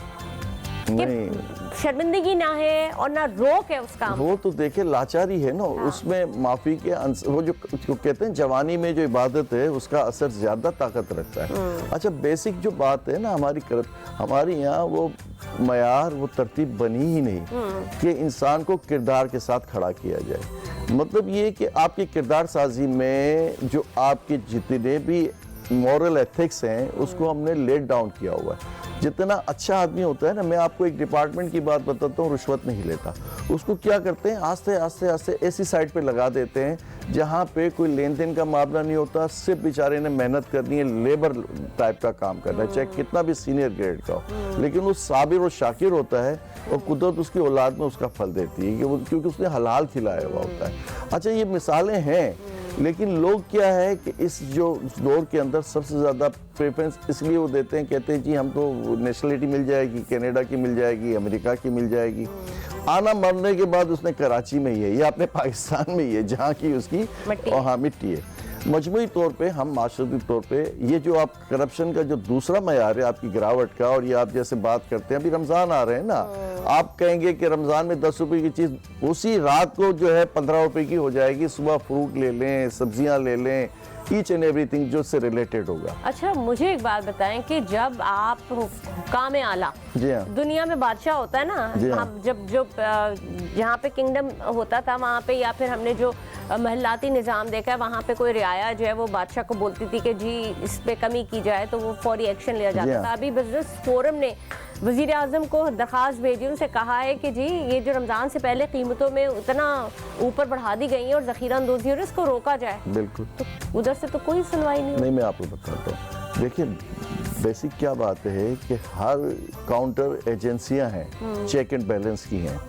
Speaker 1: शर्मिंदगी ना है और ना रोक है उसका।
Speaker 2: वो तो देखे लाचारी है ना। उसमें माफी के वो जो कहते हैं जवानी में जो इबादत है उसका असर ज्यादा ताकत रखता है। अच्छा, बेसिक जो बात है ना हमारी यहाँ वो मयार वो तरतीब बनी ही नहीं कि इंसान को किरदार के साथ खड़ा किया जाए। मतलब ये कि आपकी किरदार साजी में जो आपके जितने भी मॉरल एथिक्स हैं उसको हमने लेट डाउन किया हुआ है। जितना अच्छा आदमी होता है ना, मैं आपको एक डिपार्टमेंट की बात बताता हूँ, रुश्वत नहीं लेता। उसको क्या करते हैं, आस्ते आस्ते आस्ते ऐसी साइड पे लगा देते हैं जहाँ पे कोई लेन देन का मामला नहीं होता, सिर्फ बेचारे ने मेहनत करनी है, लेबर टाइप का काम करना है, चाहे कितना भी सीनियर ग्रेड का हो, लेकिन वो साबिर और शाकिर होता है और कुदरत उसकी औलाद में उसका फल देती है क्योंकि उसने हलाल खिलाया हुआ होता है। अच्छा, ये मिसालें हैं, लेकिन लोग क्या है कि इस जो दौर के अंदर सबसे ज़्यादा प्रेफरेंस इसलिए वो देते हैं, कहते हैं जी हम तो नेशनलिटी मिल जाएगी, कनाडा की मिल जाएगी, अमेरिका की मिल जाएगी। आना मरने के बाद उसने कराची में ही है या अपने पाकिस्तान में ही है जहाँ की उसकी मिट्टी है। मजमूई तौर पे हम माशरती तौर पे ये जो आप करप्शन का जो दूसरा मयार है आपकी गिरावट का, और ये आप जैसे बात करते हैं, अभी रमज़ान आ रहे हैं ना, आप कहेंगे कि रमज़ान में 10 रुपए की चीज़ उसी रात को जो है 15 रुपए की हो जाएगी। सुबह फ्रूट ले लें, सब्जियां ले लें, ईच एंड एवरीथिंग जो से रिलेटेड होगा।
Speaker 1: अच्छा, मुझे एक बात बताएं कि जब आप हुक्काम आला,
Speaker 2: जी हाँ,
Speaker 1: दुनिया में बादशाह होता है ना, हम जब जहाँ पे किंगडम होता था वहाँ पे, या फिर हमने जो महलाती निज़ाम देखा है वहाँ पे कोई रियाया जो है वो बादशाह को बोलती थी कि जी इस पे कमी की जाए तो वो फौरी एक्शन लिया जाता था। अभी बिजनेस फोरम ने वज़ीर आज़म को दरख्वास्त भेजी, उनसे कहा है कि जी ये जो रमज़ान से पहले कीमतों में उतना ऊपर बढ़ा दी गई है और ज़ख़ीरा अंदोज़ी और इसको रोका जाए।
Speaker 2: बिल्कुल,
Speaker 1: तो उधर से तो कोई सुनवाई नहीं।
Speaker 2: मैं आपको बताता हूँ, देखिए बेसिक क्या बात है कि हर काउंटर एजेंसियां हैं, चेक एंड बैलेंस की हैं,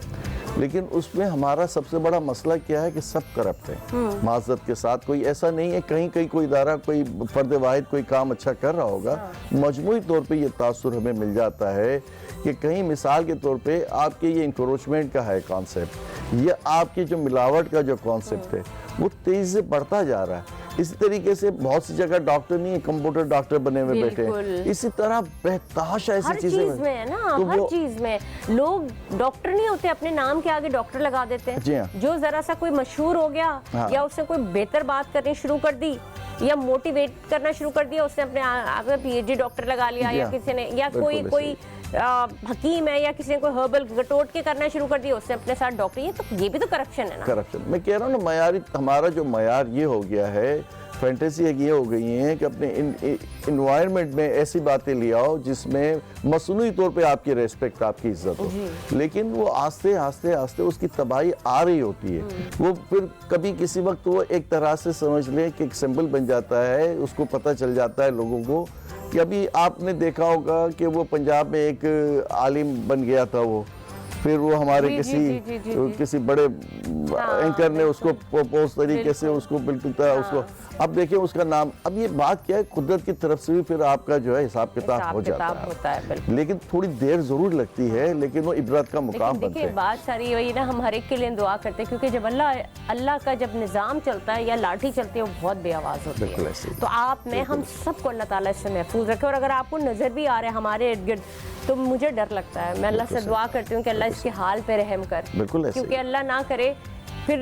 Speaker 2: लेकिन उसमें हमारा सबसे बड़ा मसला क्या है कि सब करप्ट है। माज़रत के साथ कोई ऐसा नहीं है कहीं कहीं कोई इदारा, कोई फर्द वाहिद कोई काम अच्छा कर रहा होगा, मजमूई तौर पे ये तासुर हमें मिल जाता है कि कहीं मिसाल के तौर पे आपके ये इंक्रोचमेंट का है कॉन्सेप्ट, ये आपकी जो मिलावट का जो कॉन्सेप्ट है वो तेजी से बढ़ता जा रहा है। इसी तरीके से बहुत सी जगह डॉक्टर नहीं है, कंप्यूटर डॉक्टर बने हुए बैठे हैं। इसी तरह बेहताश ऐसी चीजें
Speaker 1: है ना, तो हर चीज में लोग डॉक्टर नहीं होते, अपने नाम के आगे डॉक्टर लगा देते हैं।
Speaker 2: जी हाँ।
Speaker 1: जो जरा सा कोई मशहूर हो गया या उसने कोई बेहतर बात करनी शुरू कर दी या मोटिवेट करना शुरू कर दिया, उसने अपने आगे पीएचडी डॉक्टर लगा लिया, या किसी ने, या कोई हकीम है या किसी ने कोई हर्बल गटोट के करना शुरू कर दिया, उसने अपने साथ डॉक्टर, ये भी तो करप्शन है ना।
Speaker 2: करप्शन मैं कह रहा हूँ ना, मयारी हमारा जो मयार ये हो गया है, फैंटेसी ये हो गई है कि अपने इन्वायरमेंट में ऐसी बातें ले आओ जिसमें मसनूई तौर पे आपकी रेस्पेक्ट, आपकी इज्जत हो, लेकिन वो आस्ते आस्ते आस्ते उसकी तबाही आ रही होती है। वो फिर कभी किसी वक्त वो एक तरह से समझ लें कि एक सिंबल बन जाता है, उसको पता चल जाता है लोगों को कि अभी आपने देखा होगा कि वो पंजाब में एक आलिम बन गया था, वो फिर वो हमारे किसी बड़े एंकर ने उसको पोस्ट तरीके से उसको बिल्कुल उसको, अब देखिए उसका नाम, अब ये बात क्या है, कुदरत की तरफ से भी फिर आपका जो है हिसाब किताब हो जाता है, लेकिन थोड़ी देर जरूर लगती है, लेकिन वो इबरत का मुकाम बनते हैं।
Speaker 1: बात सारी वही ना, हम हर एक के लिए दुआ करते हैं क्योंकि जब अल्लाह का जब निज़ाम चलता है या लाठी चलती है वो बहुत बेआवाज होती है। तो आप में हम सबको अल्लाह ताला इससे महफूज रखे, और अगर आपको नजर भी आ रहा है हमारे इर्द गिर्द तो मुझे डर लगता है, मैं अल्लाह से दुआ करती हूँ कि अल्लाह इसके हाल पे रहम कर, क्योंकि अल्लाह ना करे फिर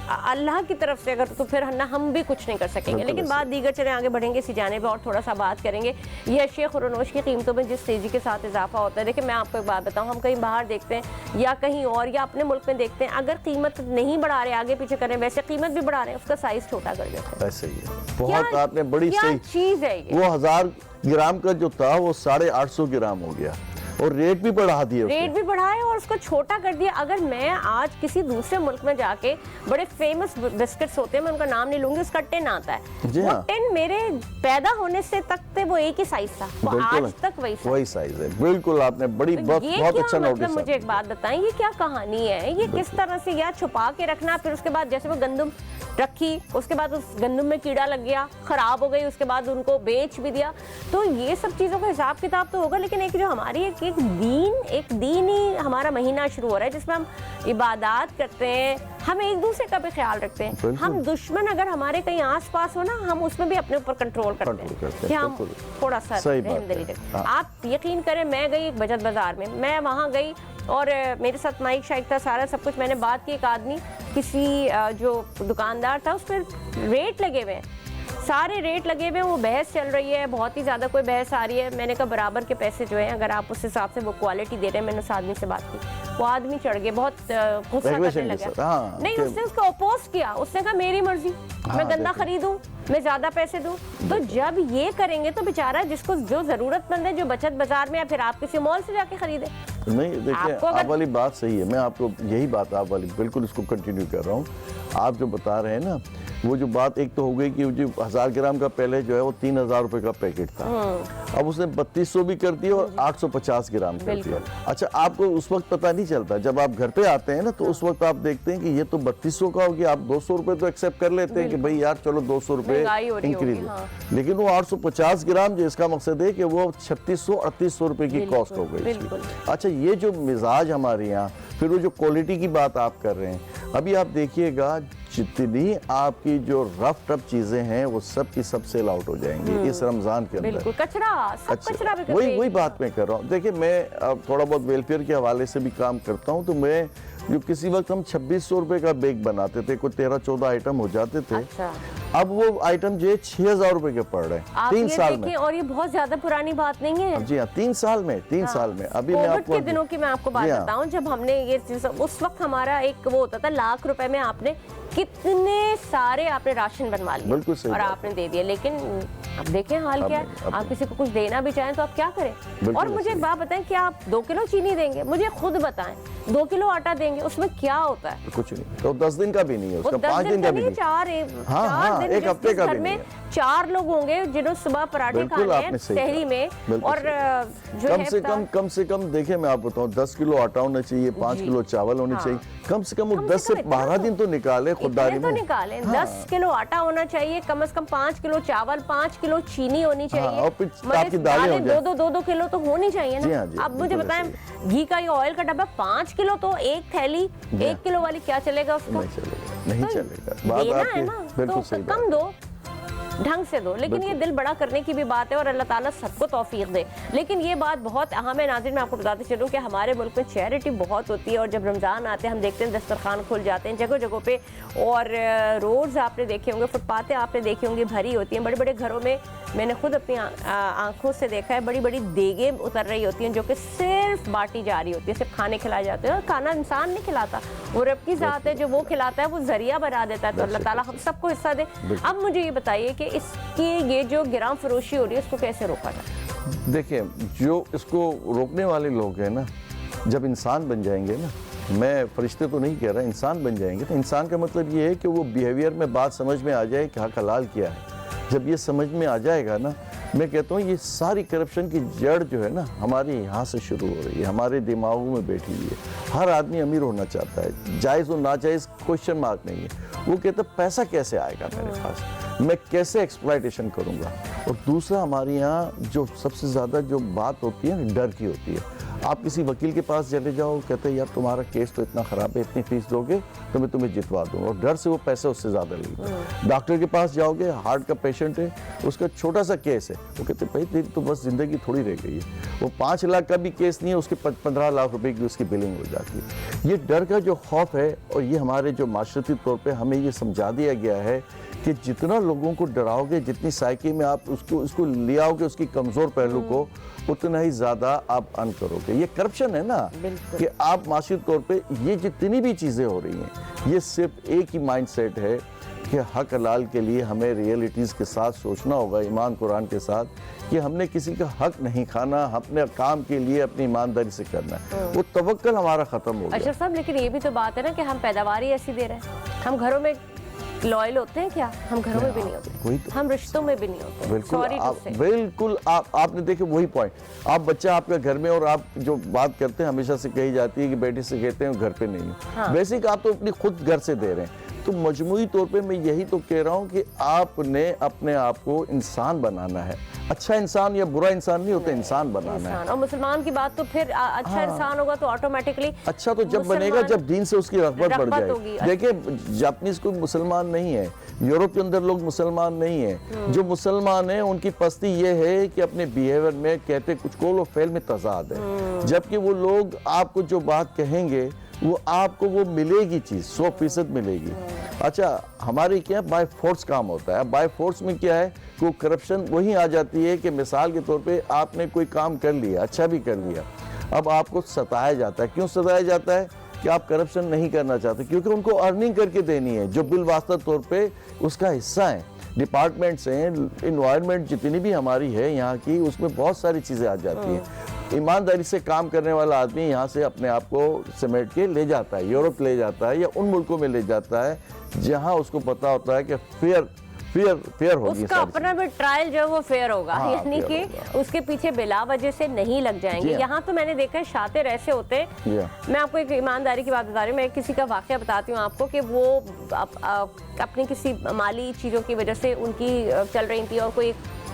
Speaker 1: अल्लाह की तरफ से अगर, तो फिर ना हम भी कुछ नहीं कर सकेंगे। लेकिन बात दीगर चले आगे बढ़ेंगे इसी जानिब और थोड़ा सा बात करेंगे ये अशिया खुरनोश की कीमतों में जिस तेज़ी के साथ इजाफा होता है। देखिए मैं आपको एक बात बताऊँ, हम कहीं बाहर देखते हैं या कहीं और या अपने मुल्क में देखते हैं, अगर कीमत नहीं बढ़ा रहे, आगे पीछे करें, वैसे कीमत भी बढ़ा रहे हैं, उसका साइज छोटा कर देते हैं।
Speaker 2: ऐसे ही है, बहुत आपने बड़ी सही
Speaker 1: चीज़ है ये।
Speaker 2: वो 1000 ग्राम का जो था वो 850 ग्राम हो गया, और रेट भी बढ़ा दिए उसने।
Speaker 1: रेट भी बढ़ाए और उसको छोटा कर दिया। अगर मैं आज किसी दूसरे मुल्क में जाके, बड़े फेमस बिस्किट्स होते हैं, मैं उनका नाम नहीं लूंगी, उसका टिन आता है,
Speaker 2: जी
Speaker 1: वो
Speaker 2: हाँ।
Speaker 1: टिन मेरे पैदा होने से तक थे वो एक ही साइज था, वो आज तक वही
Speaker 2: साइज है। बिल्कुल, आपने बड़ी बहुत अच्छा नोटिस।
Speaker 1: मतलब मुझे एक बात बताएं, ये क्या कहानी है? ये किस तरह से या छुपा के रखना, फिर उसके बाद जैसे वो गंदम रखी, उसके बाद उस गंदम में कीड़ा लग गया, खराब हो गई, उसके बाद उनको बेच भी दिया। तो ये सब चीजों का हिसाब किताब तो होगा, लेकिन एक जो हमारी एक दीन ही हमारा महीना शुरू हो रहा है जिसमें हम इबादत करते हैं, हम एक दूसरे का भी ख्याल रखते हैं। हम दुश्मन अगर हमारे कहीं आस-पास हो ना, हम उसमें भी अपने ऊपर कंट्रोल करते हैं कि हम थोड़ा सा रहमदिली रखें। आप यकीन करें, मैं गई एक बचत बाजार में, मैं वहाँ गई और मेरे साथ माइक शाइक था, सारा सब कुछ, मैंने बात की। एक आदमी, किसी जो दुकानदार था, उस पर रेट लगे हुए हैं, सारे रेट लगे हुए हैं, वो बहस चल रही है, बहुत ही ज़्यादा कोई बहस आ रही है। मैंने कहा बराबर के पैसे जो हैं, अगर आप उस हिसाब से वो क्वालिटी दे रहे हैं। मैंने उस आदमी से बात की, वो आदमी चढ़ गए, बहुत गुस्सा करने लगा। नहीं, उसने उसको अपोज किया, उसने कहा मेरी मर्जी, मैं गंदा खरीदूं, मैं ज्यादा पैसे दूं। तो जब ये करेंगे तो बेचारा जिसको जो जरूरतमंद है, जो बचत बाजार में, या फिर आप किसी मॉल से जाके खरीदे।
Speaker 2: नहीं, देखिए आप वाली बात सही है, मैं आपको यही बात आप वाली बिल्कुल इसको कंटिन्यू कर रहा हूँ। आप जो बता रहे हैं ना, वो जो बात एक तो हो गई कि जो 1000 ग्राम का पहले जो है वो 3000 रुपए का पैकेट था, अब उसने 3200 भी कर दिया और 850 ग्राम कर दिया। अच्छा, आपको उस वक्त पता नहीं चलता, जब आप घर पे आते हैं ना, तो उस वक्त आप देखते हैं कि ये तो 3200 का हो गया, आप 200 रुपए तो एक्सेप्ट कर लेते हैं कि भाई यार चलो 200 रुपए इंक्रीज है। लेकिन वो 850 ग्राम, जो इसका मकसद है कि वो 3600-3800 रुपए की कॉस्ट हो गई इसकी। अच्छा, ये जो मिजाज हमारे यहाँ, फिर वो जो क्वालिटी की बात आप कर रहे हैं, अभी आप देखिएगा जितनी आपकी जो रफ टफ चीजें हैं वो सब की सब सेल आउट हो जाएंगी इस रमजान के अंदर।
Speaker 1: बिल्कुल, कचरा भी
Speaker 2: वही बात मैं कर रहा हूँ। देखिए, मैं थोड़ा बहुत वेलफेयर के हवाले से भी काम करता हूँ, तो मैं जो किसी वक्त हम 2600 रुपए का बेग बनाते थे, कोई 13-14 आइटम हो जाते थे।
Speaker 1: अच्छा।
Speaker 2: अब वो आइटम जो है 6000 रुपए के पड़ रहे हैं 3 साल में।
Speaker 1: और ये बहुत ज्यादा पुरानी बात नहीं है।
Speaker 2: जी हाँ, 3 साल में, 3 साल में। अभी मैं
Speaker 1: आपको के दिनों की मैं आपको बात बताऊं, जब हमने ये चीज, उस वक्त हमारा एक वो होता था, लाख रुपए में आपने कितने सारे आपने राशन बनवा लिए,
Speaker 2: बिल्कुल सही,
Speaker 1: और आपने दे दिया। लेकिन अब देखें हाल क्या है, आप किसी को कुछ देना भी चाहें तो आप क्या करें? और मुझे एक बात बताएं, क्या आप 2 किलो चीनी देंगे? मुझे खुद बताएं, 2 किलो आटा देंगे, उसमें क्या होता है?
Speaker 2: कुछ नहीं, तो 10 दिन का भी नहीं है उसका, 5 दिन का भी नहीं, 4 दिन, एक हफ्ते का भी नहीं है।
Speaker 1: 4 लोग होंगे जिन्होंने सुबह पराठे खाने हैं शहरी में, और जो
Speaker 2: कम से कम देखिए, मैं आपको बताऊं, 10 किलो आटा होना चाहिए, 5 किलो चावल होने चाहिए, कम से कम वो 10 से 12 दिन तो निकाले खुददारी में,
Speaker 1: तो निकालें। 10 किलो आटा होना चाहिए, कम से कम 5 किलो चावल, 5 किलो चीनी होनी चाहिए,
Speaker 2: और फिर आपकी दालें
Speaker 1: 2 किलो तो होनी चाहिए ना। अब मुझे बताएं, घी का ये ऑयल का डब्बा 5 किलो, तो एक थैली 1 किलो वाली क्या चलेगा उसका?
Speaker 2: नहीं चलेगा। बात आपकी बिल्कुल सही,
Speaker 1: कम दो, ढंग से दो। लेकिन ये दिल बड़ा करने की भी बात है, और अल्लाह ताला सबको तौफीक दे। लेकिन ये बात बहुत अहम है नाज़रीन, मैं आपको बताते चलूं कि हमारे मुल्क में चैरिटी बहुत होती है, और जब रमज़ान आते हैं हम देखते हैं दस्तरखान खुल जाते हैं जगह जगह पे, और रोड्स आपने देखे होंगे, फुटपातें आपने देखी होंगी भरी होती हैं। बड़े बड़े घरों में मैंने खुद अपनी आंखों से देखा है, बड़ी बड़ी देगें उतर रही होती हैं जो कि सिर्फ बांटी जा रही होती है, सिर्फ खाने खिलाए जाते हैं। और खाना इंसान नहीं खिलाता, वो रब की ज़ात है, जो वो खिलाता है वो जरिया बना देता है। तो अल्लाह ताला हम सबको हिस्सा दे। अब मुझे ये बताइए कि इसकी ये जो गिराम फरोशी हो रही है, इसको कैसे रोका जाए?
Speaker 2: देखिए, जो इसको रोकने वाले लोग हैं ना, जब इंसान बन जाएंगे ना, मैं फरिश्ते तो नहीं कह रहा, इंसान बन जाएंगे, तो इंसान का मतलब ये है कि वो बिहेवियर में बात समझ में आ जाए कि हक हलाल क्या है। जब ये समझ में आ जाएगा ना, मैं कहता हूँ ये सारी करप्शन की जड़ जो है ना, हमारे यहाँ से शुरू हो रही है, हमारे दिमागों में बैठी हुई है। हर आदमी अमीर होना चाहता है, जायज़ और नाजायज़ क्वेश्चन मार्क नहीं है। वो कहता है पैसा कैसे आएगा मेरे पास, मैं कैसे एक्सप्लॉयटेशन करूँगा। और दूसरा, हमारे यहाँ जो सबसे ज़्यादा जो बात होती है ना, डर की होती है। आप किसी वकील के पास चले जाओ, कहते हैं यार तुम्हारा केस तो इतना ख़राब है, इतनी फीस दोगे तो मैं तुम्हें जितवा दूँगा, और डर से वो पैसे उससे ज़्यादा लेते हैं। डॉक्टर के पास जाओगे, हार्ट का पेशेंट है, उसका छोटा सा केस है, वो कहते हैं भाई तेरी तो बस ज़िंदगी थोड़ी रह गई है। वो 5 लाख का भी केस नहीं है, उसके 15 लाख रुपए की उसकी बिलिंग हो जाती है। ये डर का जो खौफ है, और ये हमारे जो माशरती तौर पर हमें ये समझा दिया गया है कि जितना लोगों को डराओगे, जितनी साइकी में आप उसको ले आओगे, उसकी कमज़ोर पहलू को, उतना ही ज़्यादा आप अर्न करोगे। ये करप्शन है ना, कि आप माशी तौर पे ये जितनी भी चीज़ें हो रही हैं, ये सिर्फ एक ही माइंडसेट है कि हक हलाल के लिए हमें रियलिटीज़ के साथ सोचना होगा, ईमान कुरान के साथ, कि हमने किसी का हक नहीं खाना, अपने काम के लिए अपनी ईमानदारी से करना है। वो तवक्कल हमारा ख़त्म हो गया।
Speaker 1: अशरफ साहब, लेकिन ये भी तो बात है ना कि हम पैदावार ही ऐसी दे रहे हैं। हम घरों में लॉयल होते हैं क्या? हम घरों में भी नहीं होते,
Speaker 2: तो।
Speaker 1: हम रिश्तों में भी नहीं होते।
Speaker 2: बिल्कुल आपने देखे वही पॉइंट, आप बच्चा आपका घर में, और आप जो बात करते हैं हमेशा से कही जाती है कि बेटी से कहते हैं घर पे नहीं हो।
Speaker 1: हाँ।
Speaker 2: बेसिक आप तो अपनी खुद घर से दे रहे हैं। तो मजमूई तौर पे मैं यही तो कह रहा हूँ कि आपने अपने आप को इंसान बनाना है। अच्छा इंसान या बुरा इंसान नहीं होता, इंसान बनाना है।
Speaker 1: और मुसलमान की बात तो फिर अच्छा इंसान होगा तो ऑटोमेटिकली
Speaker 2: अच्छा तो जब बनेगा जब दीन से उसकी रग़बत बढ़ जाएगी। देखिए जापानीज कोई मुसलमान नहीं है, यूरोप के अंदर लोग मुसलमान नहीं है। जो मुसलमान है उनकी पस्ती ये है कि अपने बिहेवियर में कहते कुछ कौल और फेल में तजाद है, जबकि वो लोग आपको जो बात कहेंगे वो आपको वो मिलेगी चीज़ 100% मिलेगी। अच्छा हमारे क्या बाय फोर्स काम होता है। बाय फोर्स में क्या है कि वो करप्शन वही आ जाती है कि मिसाल के तौर पे आपने कोई काम कर लिया, अच्छा भी कर लिया, अब आपको सताया जाता है। क्यों सताया जाता है? कि आप करप्शन नहीं करना चाहते, क्योंकि उनको अर्निंग करके देनी है जो बिल वास्ता तौर पे उसका हिस्सा है। डिपार्टमेंट्स हैं, इन्वायरमेंट जितनी भी हमारी है यहाँ की, उसमें बहुत सारी चीज़ें आ जाती हैं। ईमानदारी से काम करने वाला आदमी यहाँ से अपने आप को समेट के ले जाता है, यूरोप ले जाता है या उन मुल्कों में ले जाता है जहाँ उसको पता होता है कि फेयर होगी,
Speaker 1: उसका अपना भी ट्रायल जो है वो फेयर होगा।
Speaker 2: हाँ,
Speaker 1: यानी कि उसके पीछे बिला वजह से नहीं लग जाएंगे। यहाँ तो मैंने देखा है शातिर ऐसे होते हैं। मैं आपको एक ईमानदारी की बात बता रही हूँ, मैं किसी का वाकया बताती हूँ आपको कि वो अपनी किसी माली चीज़ों की वजह से उनकी चल रही थी और कोई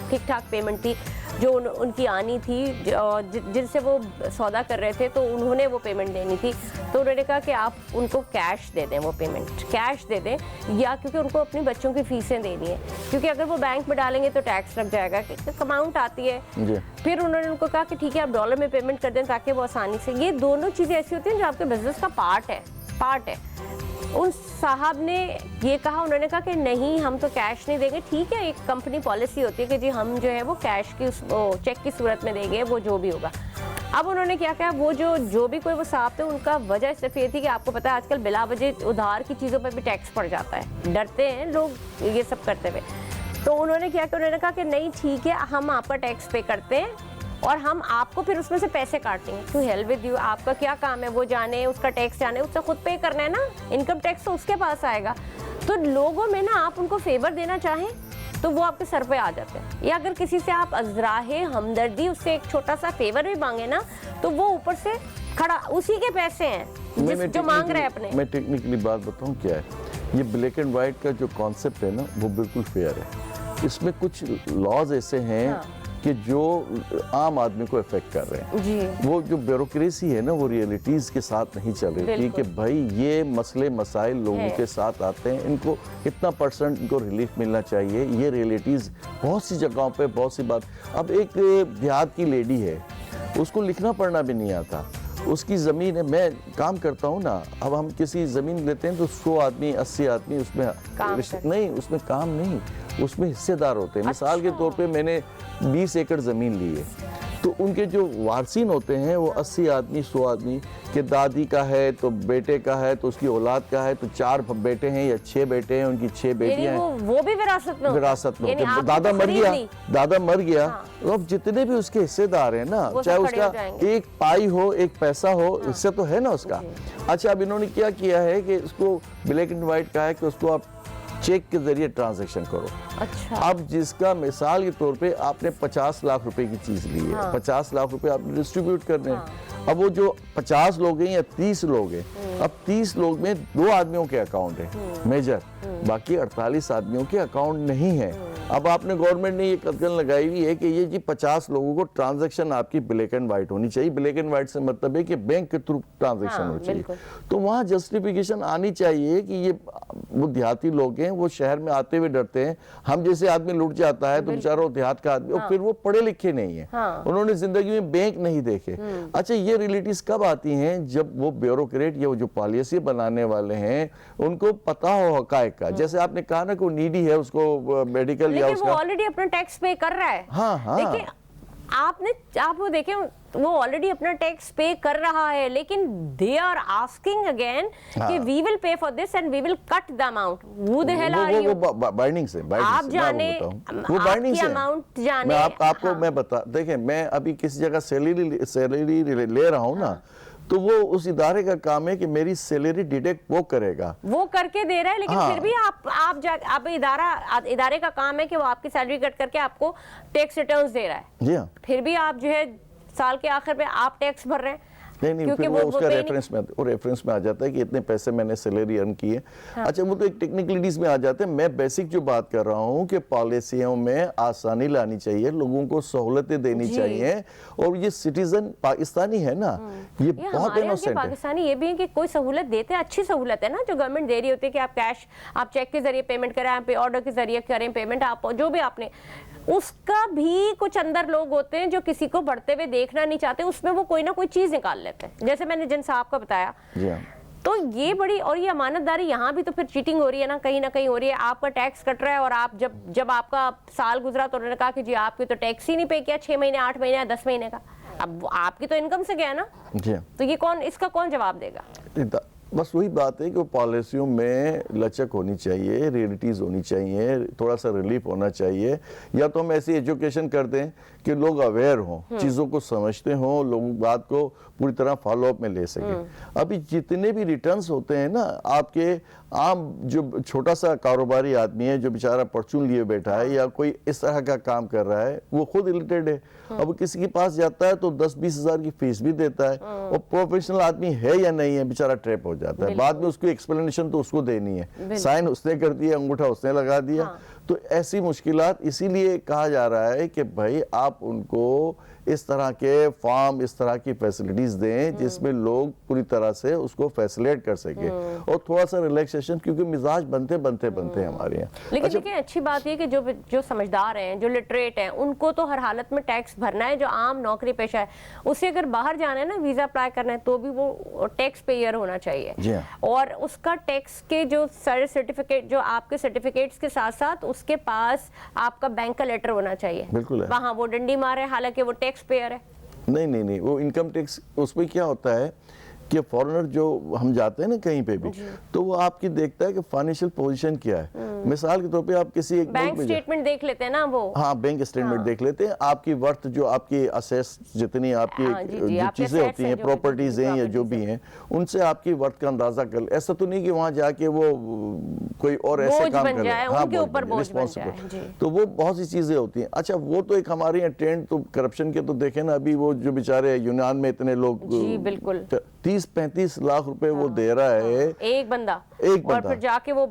Speaker 1: ठीक ठाक पेमेंट थी जो उनकी आनी थी, जिनसे वो सौदा कर रहे थे, तो उन्होंने वो पेमेंट देनी थी। तो उन्होंने कहा कि आप उनको कैश दे दें, वो पेमेंट कैश दे दें, या क्योंकि उनको अपनी बच्चों की फीसें देनी है, क्योंकि अगर वो बैंक में डालेंगे तो टैक्स लग जाएगा, अमाउंट आती है। फिर उन्होंने उनको कहा कि ठीक है आप डॉलर में पेमेंट कर दें ताकि वो आसानी से। ये दोनों चीज़ें ऐसी होती हैं जो आपके बिजनेस का पार्ट है। उन साहब ने ये कहा, उन्होंने कहा कि नहीं हम तो कैश नहीं देंगे। ठीक है, एक कंपनी पॉलिसी होती है कि जी हम जो है वो कैश की चेक की सूरत में देंगे, वो जो भी होगा। अब उन्होंने क्या कहा, वो जो भी कोई वो साहब थे, उनका वजह सिर्फ ये थी कि आपको पता है आजकल बिला वजह उधार की चीज़ों पर भी टैक्स पड़ जाता है, डरते हैं लोग ये सब करते हुए। तो उन्होंने क्या किया, उन्होंने कहा कि नहीं ठीक है हम आपका टैक्स पे करते हैं और हम आपको फिर उसमें से पैसे काटेंगे। टू हेल्प विद यू, आपका क्या काम है वो जाने, उसका टैक्स जाने, उससे खुद पे करना है ना, इनकम टैक्स तो उसके पास आएगा। तो लोगों में ना आप उनको फेवर देना चाहें तो वो आपके सर पे आ जाते हैं, या अगर किसी से आप अजराहे हमदर्दी उससे एक छोटा सा फेवर भी मांगे ना तो वो ऊपर से खड़ा उसी के पैसे हैं जो मांग रहे हैं अपने।
Speaker 2: मैं टेक्निकली बात बताऊं क्या है, ये ब्लैक एंड व्हाइट का जो कॉन्सेप्ट है ना वो बिल्कुल फेयर है। इसमें कुछ लॉज ऐसे हैं कि जो आम आदमी को इफेक्ट कर रहे हैं जी। वो जो ब्यूरोक्रेसी है ना वो रियलिटीज़ के साथ नहीं चल रही थी कि भाई ये मसले मसाइल लोगों के साथ आते हैं, इनको इतना % इनको रिलीफ मिलना चाहिए। ये रियलिटीज़ बहुत सी जगहों पे बहुत सी बात। अब एक देहात की लेडी है, उसको लिखना पढ़ना भी नहीं आता, उसकी ज़मीन है, मैं काम करता हूँ ना, अब हम किसी ज़मीन लेते हैं तो 100 आदमी 80 आदमी उसमें नहीं, उसमें काम नहीं, उसमें हिस्सेदार होते हैं। मिसाल के तौर पे मैंने 20 एकड़ ज़मीन ली है, तो उनके जो वारसीन होते हैं वो 80 आदमी 100 आदमी के, दादी का है तो बेटे का है तो उसकी औलाद का है, तो 4 बेटे हैं या 6 बेटे हैं, उनकी 6 बेटियां हैं,
Speaker 1: वो भी विरासत में
Speaker 2: होते। दादा मर गया तो अब जितने भी उसके हिस्सेदार हैं ना, चाहे उसका एक पाई हो एक पैसा हो, इससे तो है ना उसका। अच्छा अब इन्होंने क्या किया है कि इसको ब्लैक एंड व्हाइट कहा है कि उसको आप चेक के जरिए ट्रांजैक्शन करो।
Speaker 1: अच्छा।
Speaker 2: अब जिसका मिसाल के तौर पे आपने 50 लाख रुपए की चीज ली है, 50 लाख रुपए आपने डिस्ट्रीब्यूट करने हैं। अब वो जो 50 लोग हैं या 30 लोग हैं, अब 30 लोग में 2 आदमियों के अकाउंट है मेजर, बाकी 48 आदमियों के अकाउंट नहीं है। अब आपने गवर्नमेंट ने ये कदम लगाई हुई है कि ये जी 50 लोगों को ट्रांजैक्शन आपकी ब्लैक एंड व्हाइट होनी चाहिए। ब्लैक एंड व्हाइट से मतलब है कि बैंक के थ्रू ट्रांजैक्शन होनी चाहिए। तो वहाँ जस्टिफिकेशन आनी चाहिए कि ये वो देहाती लोग हैं, वो शहर में आते हुए डरते हैं। हम जैसे आदमी लुट जाता है तो बेचारा देहात का आदमी, और फिर वो पढ़े लिखे नहीं है, उन्होंने जिंदगी में बैंक नहीं देखे। अच्छा ये रियलिटीज कब आती हैं, जब वो ब्यूरोक्रेट या वो जो पॉलिसी बनाने वाले हैं उनको पता हो हकायक का। जैसे आपने कहा ना कि नीडी है, उसको मेडिकल या उसका
Speaker 1: ऑलरेडी अपना टैक्स पे कर रहा है।
Speaker 2: हाँ।
Speaker 1: देखिए आप वो देखें, वो ऑलरेडी अपना टैक्स पे कर रहा है, लेकिन दे आर आस्किंग अगेन कि we will pay for this and we will cut the amount. Who the hell are you?
Speaker 2: वो बाइंडिंग से
Speaker 1: आप जाने,
Speaker 2: वो बाइंडिंग से
Speaker 1: अमाउंट जाने।
Speaker 2: मैं आपको मैं बता, देखें मैं अभी किसी जगह सैलरी ले रहा हूँ ना, तो वो उस इदारे का काम है कि मेरी सैलरी डिडक्ट वो करेगा, वो
Speaker 1: करके दे रहा है, लेकिन फिर भी आप इदारे का काम है कि वो आपकी सैलरी कट करके आपको टैक्स रिटर्न्स दे रहा है।
Speaker 2: जी हाँ,
Speaker 1: फिर भी आप जो है साल के आखिर में आप टैक्स भर रहे हैं।
Speaker 2: नहीं, फिर वो उसका रेफरेंस में आ जाता है कि इतने पैसे मैंने सैलरी अर्न की है। हाँ। अच्छा, वो तो एक टेक्निकलिटीज में आ जाते हैं। मैं बेसिक जो बात कर रहा हूँ कि पॉलिसियों में आसानी लानी चाहिए, लोगों को सहूलतें देनी चाहिए, और ये सिटीजन पाकिस्तानी है ना, ये बहुत इनोसेंट है।
Speaker 1: पाकिस्तानी ये भी है कि कोई सहूलत देते हैं, अच्छी सहूलत है ना जो गवर्नमेंट दे रही होती है कि आप कैश, आप चेक के जरिए पेमेंट करें, आप ऑर्डर के जरिए करें पेमेंट, आप जो भी आपने, उसका भी कुछ अंदर लोग होते हैं जो किसी को बढ़ते हुए देखना नहीं चाहते, उसमें वो कोई ना कोई चीज निकाल लेते हैं, जैसे मैंने जिन साहब का बताया। तो ये बड़ी, और ये अमानतदारी यहाँ भी तो फिर चीटिंग हो रही है ना, कहीं ना कहीं हो रही है। आपका टैक्स कट रहा है और आप जब आपका साल गुजरा तो उन्होंने कहा कि जी आपके तो टैक्स ही नहीं पे किया 6 महीने, 8 महीने या 10 महीने का, अब आपकी तो इनकम से गया ना, तो ये इसका कौन जवाब देगा?
Speaker 2: बस वही बात है कि वो पॉलिसियों में लचक होनी चाहिए, रियलिटीज़ होनी चाहिए, थोड़ा सा रिलीफ होना चाहिए, या तो हम ऐसी एजुकेशन कर दें कि लोग अवेयर हों, चीज़ों को समझते हों, लोग बात को पूरी तरह फॉलो अप में ले सकें। अभी जितने भी रिटर्न्स होते हैं ना, आपके आम जो छोटा सा कारोबारी आदमी है जो बेचारा परचून लिए बैठा है या कोई इस तरह का काम कर रहा है, वो खुद इलिटरेट है। अब किसी के पास जाता है तो 10-20 हज़ार की फीस भी देता है, और प्रोफेशनल आदमी है या नहीं है, बेचारा ट्रैप हो जाता है। बाद में उसकी एक्सप्लेनेशन तो उसको देनी है, साइन उसने कर दिया, अंगूठा उसने लगा दिया। तो ऐसी मुश्किलात, इसीलिए कहा जा रहा है कि भाई आप उनको इस तरह के फॉर्म, इस तरह की फैसिलिटीज दें जिसमें लोग पूरी तरह से उसको फैसिलिटेट कर सके, और थोड़ा सा रिलैक्सेशन, क्योंकि मिजाज बनते हैं हमारे यहाँ।
Speaker 1: लेकिन देखिए अच्छी बात यह कि जो समझदार हैं, जो लिटरेट हैं, उनको तो हर हालत में टैक्स भरना है। जो आम नौकरी पेशा है, उसे अगर बाहर जाना है ना, वीजा अप्लाई करना है, तो भी वो टैक्स पेयर होना चाहिए, और उसका टैक्स के जो सारे सर्टिफिकेट, जो आपके सर्टिफिकेट्स के साथ साथ उसके पास आपका बैंक का लेटर होना चाहिए।
Speaker 2: बिल्कुल है।
Speaker 1: वहाँ वो डंडी मारे, हालांकि वो टैक्स पेयर है।
Speaker 2: नहीं, वो इनकम टैक्स, उसमें क्या होता है कि फॉरेनर जो हम जाते हैं ना कहीं पे भी, तो वो आपकी देखता है कि फाइनेंशियल पोजीशन क्या है। मिसाल के तौर पे आप किसी एक
Speaker 1: बैंक स्टेटमेंट देख लेते हैं ना वो,
Speaker 2: हाँ, बैंक स्टेटमेंट देख लेते हैं, आपकी वर्थ, जो आपकी असेस, जितनी आपकी जो चीजें होती हैं, प्रॉपर्टीज हैं या जो भी हैं, उनसे आपकी वर्थ का अंदाजा कर। ऐसा तो नहीं कि वहाँ जाके वो कोई और ऐसे काम कर, रिस्पॉन्सिबल, तो वो बहुत सी चीजें होती हैं। अच्छा, वो तो एक हमारे यहाँ ट्रेंड तो करप्शन के तो देखे ना, अभी वो जो बेचारे यूनान में इतने लोग, 30-35 लाख रुपए वो दे रहा है
Speaker 1: एक बंदा, और फिर जाके वो,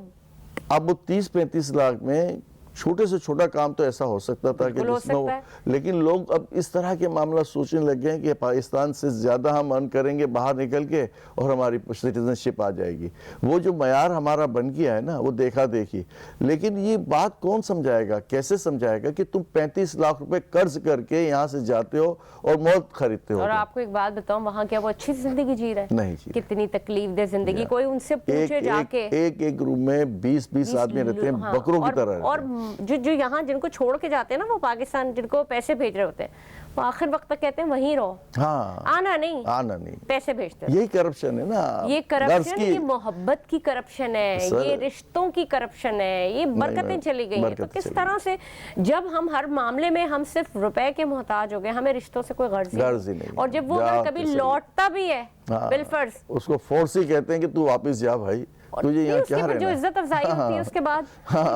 Speaker 2: अब वो 30-35 लाख में छोटे से छोटा काम तो ऐसा हो सकता था कि जिसमें, लेकिन लोग अब इस तरह के मामला सोचने लग गए कि पाकिस्तान से ज्यादा हम अर्न करेंगे बाहर निकल के और हमारी सिटीजनशिप आ जाएगी। वो जो मयार हमारा बन गया है ना, वो देखा देखी। लेकिन ये बात कौन समझाएगा, कैसे समझाएगा कि तुम 35 लाख रुपए कर्ज करके यहाँ से जाते हो और मौत खरीदते हो।
Speaker 1: और आपको एक बात बताऊं, वहाँ क्या वो अच्छी जिंदगी जी रहे हैं? नहीं, कितनी तकलीफ दे जिंदगी। कोई उनसे पूछे जाके,
Speaker 2: एक रूम में 20-20 आदमी रहते हैं, बकरों की तरह।
Speaker 1: और जो यहाँ जिनको छोड़ के जाते हैं ना वो पाकिस्तान, जिनको पैसे भेज रहे होते हैं, वो आखिर वक्त तक कहते हैं वहीं रहो,
Speaker 2: हाँ, आना नहीं, पैसे भेजते हैं। यही करप्शन है ना, ये करप्शन, ये
Speaker 1: मोहब्बत की करप्शन है, ये रिश्तों की करप्शन है, ये बरकतें चली गई हैं। तो किस तरह से, जब हम हर मामले में हम सिर्फ रुपए के मोहताज हो गए, हमें रिश्तों से कोई गर्ज नहीं, और जब वो कभी लौटता भी है बिलफर्ज,
Speaker 2: उसको फोर्स ही कहते हैं कि तू वापस जा भाई, तुझे यहाँ क्या रहना,
Speaker 1: जो इज्जत अफजाई होती है उसके बाद,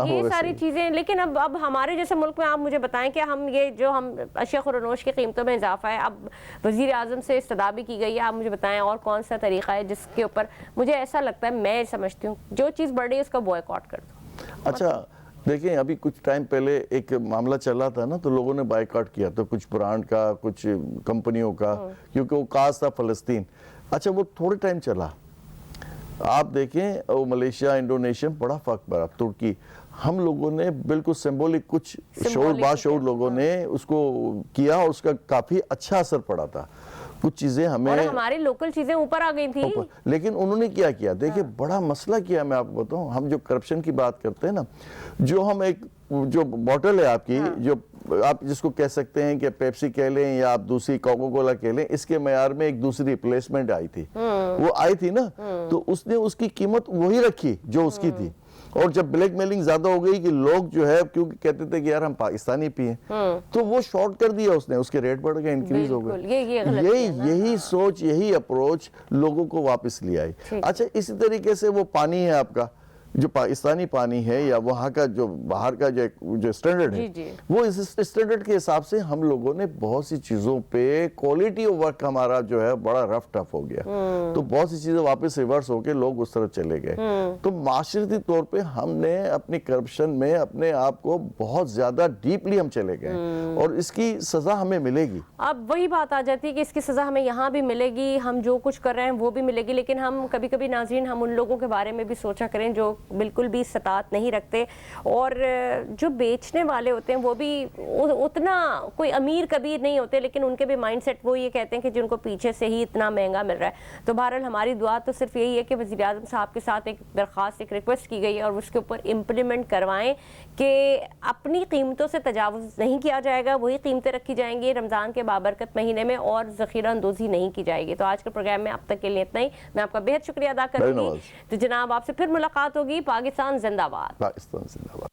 Speaker 1: ये सारी चीजें। लेकिन अब हमारे जैसे मुल्क में आप मुझे बताएं कि हम ये जो हम अशिया खुरनोश की कीमतों में इजाफा है, अब वजीर आजम से इस्तदा भी की गई है, आप मुझे बताएं और कौन सा तरीका है जिसके ऊपर मुझे ऐसा लगता है, मैं समझती हूँ जो चीज़ बढ़ रही है उसका बॉयकॉट कर दो।
Speaker 2: अच्छा देखिए, अभी कुछ टाइम पहले एक मामला चला था ना, तो लोगों ने बायकॉट किया, तो कुछ ब्रांड का, कुछ कंपनियों का, क्योंकि वो काज था फलस्तीन। अच्छा, वो थोड़े टाइम चला, आप देखें वो मलेशिया, इंडोनेशिया, बड़ा फर्क पड़ा, तुर्की, हम लोगों ने बिल्कुल सिंबॉलिक कुछ शोर लोगों ने उसको किया और उसका काफी अच्छा असर पड़ा था। कुछ चीजें हमें, और
Speaker 1: हमारी लोकल चीजें ऊपर आ गई थी,
Speaker 2: लेकिन उन्होंने क्या किया, देखिए बड़ा मसला किया। मैं आपको बताऊं, हम जो करप्शन की बात करते हैं ना, जो हम एक जो बॉटल है आपकी, जो आप जिसको कह सकते हैं कि पेप्सी कह लें या आप दूसरी कोका कोला कह लें, इसके मयार में एक दूसरी रिप्लेसमेंट आई थी, वो आई थी ना, तो उसने उसकी कीमत वही रखी जो उसकी थी। और जब ब्लैकमेलिंग ज्यादा हो गई कि लोग जो है क्योंकि कहते थे कि यार हम पाकिस्तानी पिए, तो वो शॉर्ट कर दिया उसने, उसके रेट बढ़ गए, इंक्रीज हो गए। यही सोच, यही अप्रोच लोगों को वापस ले आई। अच्छा, इसी तरीके से वो पानी है आपका, जो पाकिस्तानी पानी है या वहाँ का जो बाहर का जो स्टैंडर्ड है, वो इस स्टैंडर्ड के हिसाब से हम लोगों ने बहुत सी चीजों पे क्वालिटी ऑफ वर्क हमारा जो है बड़ा रफ टफ हो गया, तो बहुत सी चीजें वापस रिवर्स होके लोग उस तरफ चले गए। तो माशरती तौर पे हमने अपनी करप्शन में अपने आप को बहुत ज्यादा डीपली हम चले गए और इसकी सजा हमें मिलेगी।
Speaker 1: अब वही बात आ जाती है कि इसकी सजा हमें यहाँ भी मिलेगी, हम जो कुछ कर रहे हैं वो भी मिलेगी, लेकिन हम कभी कभी नाज़रीन हम उन लोगों के बारे में भी सोचा करें जो बिल्कुल भी सतात नहीं रखते, और जो बेचने वाले होते हैं वो भी उतना कोई अमीर कबीर नहीं होते, लेकिन उनके भी माइंडसेट वो ये कहते हैं कि जिनको पीछे से ही इतना महंगा मिल रहा है। तो बहरहाल हमारी दुआ तो सिर्फ यही है कि वज़ीर आज़म साहब के साथ एक दरख्वास्त, एक रिक्वेस्ट की गई है और उसके ऊपर इम्प्लीमेंट करवाएं कि अपनी कीमतों से तजावुज़ नहीं किया जाएगा, वही कीमतें रखी जाएंगी रमज़ान के बाबरकत महीने में, और ज़ख़ीरा अंदोज़ी नहीं की जाएगी। तो आज के प्रोग्राम में अब तक के लिए इतना ही। मैं आपका बेहद शुक्रिया अदा करूँगी। तो जनाब, आपसे फिर मुलाकात होगी। पाकिस्तान जिंदाबाद।
Speaker 2: पाकिस्तान जिंदाबाद।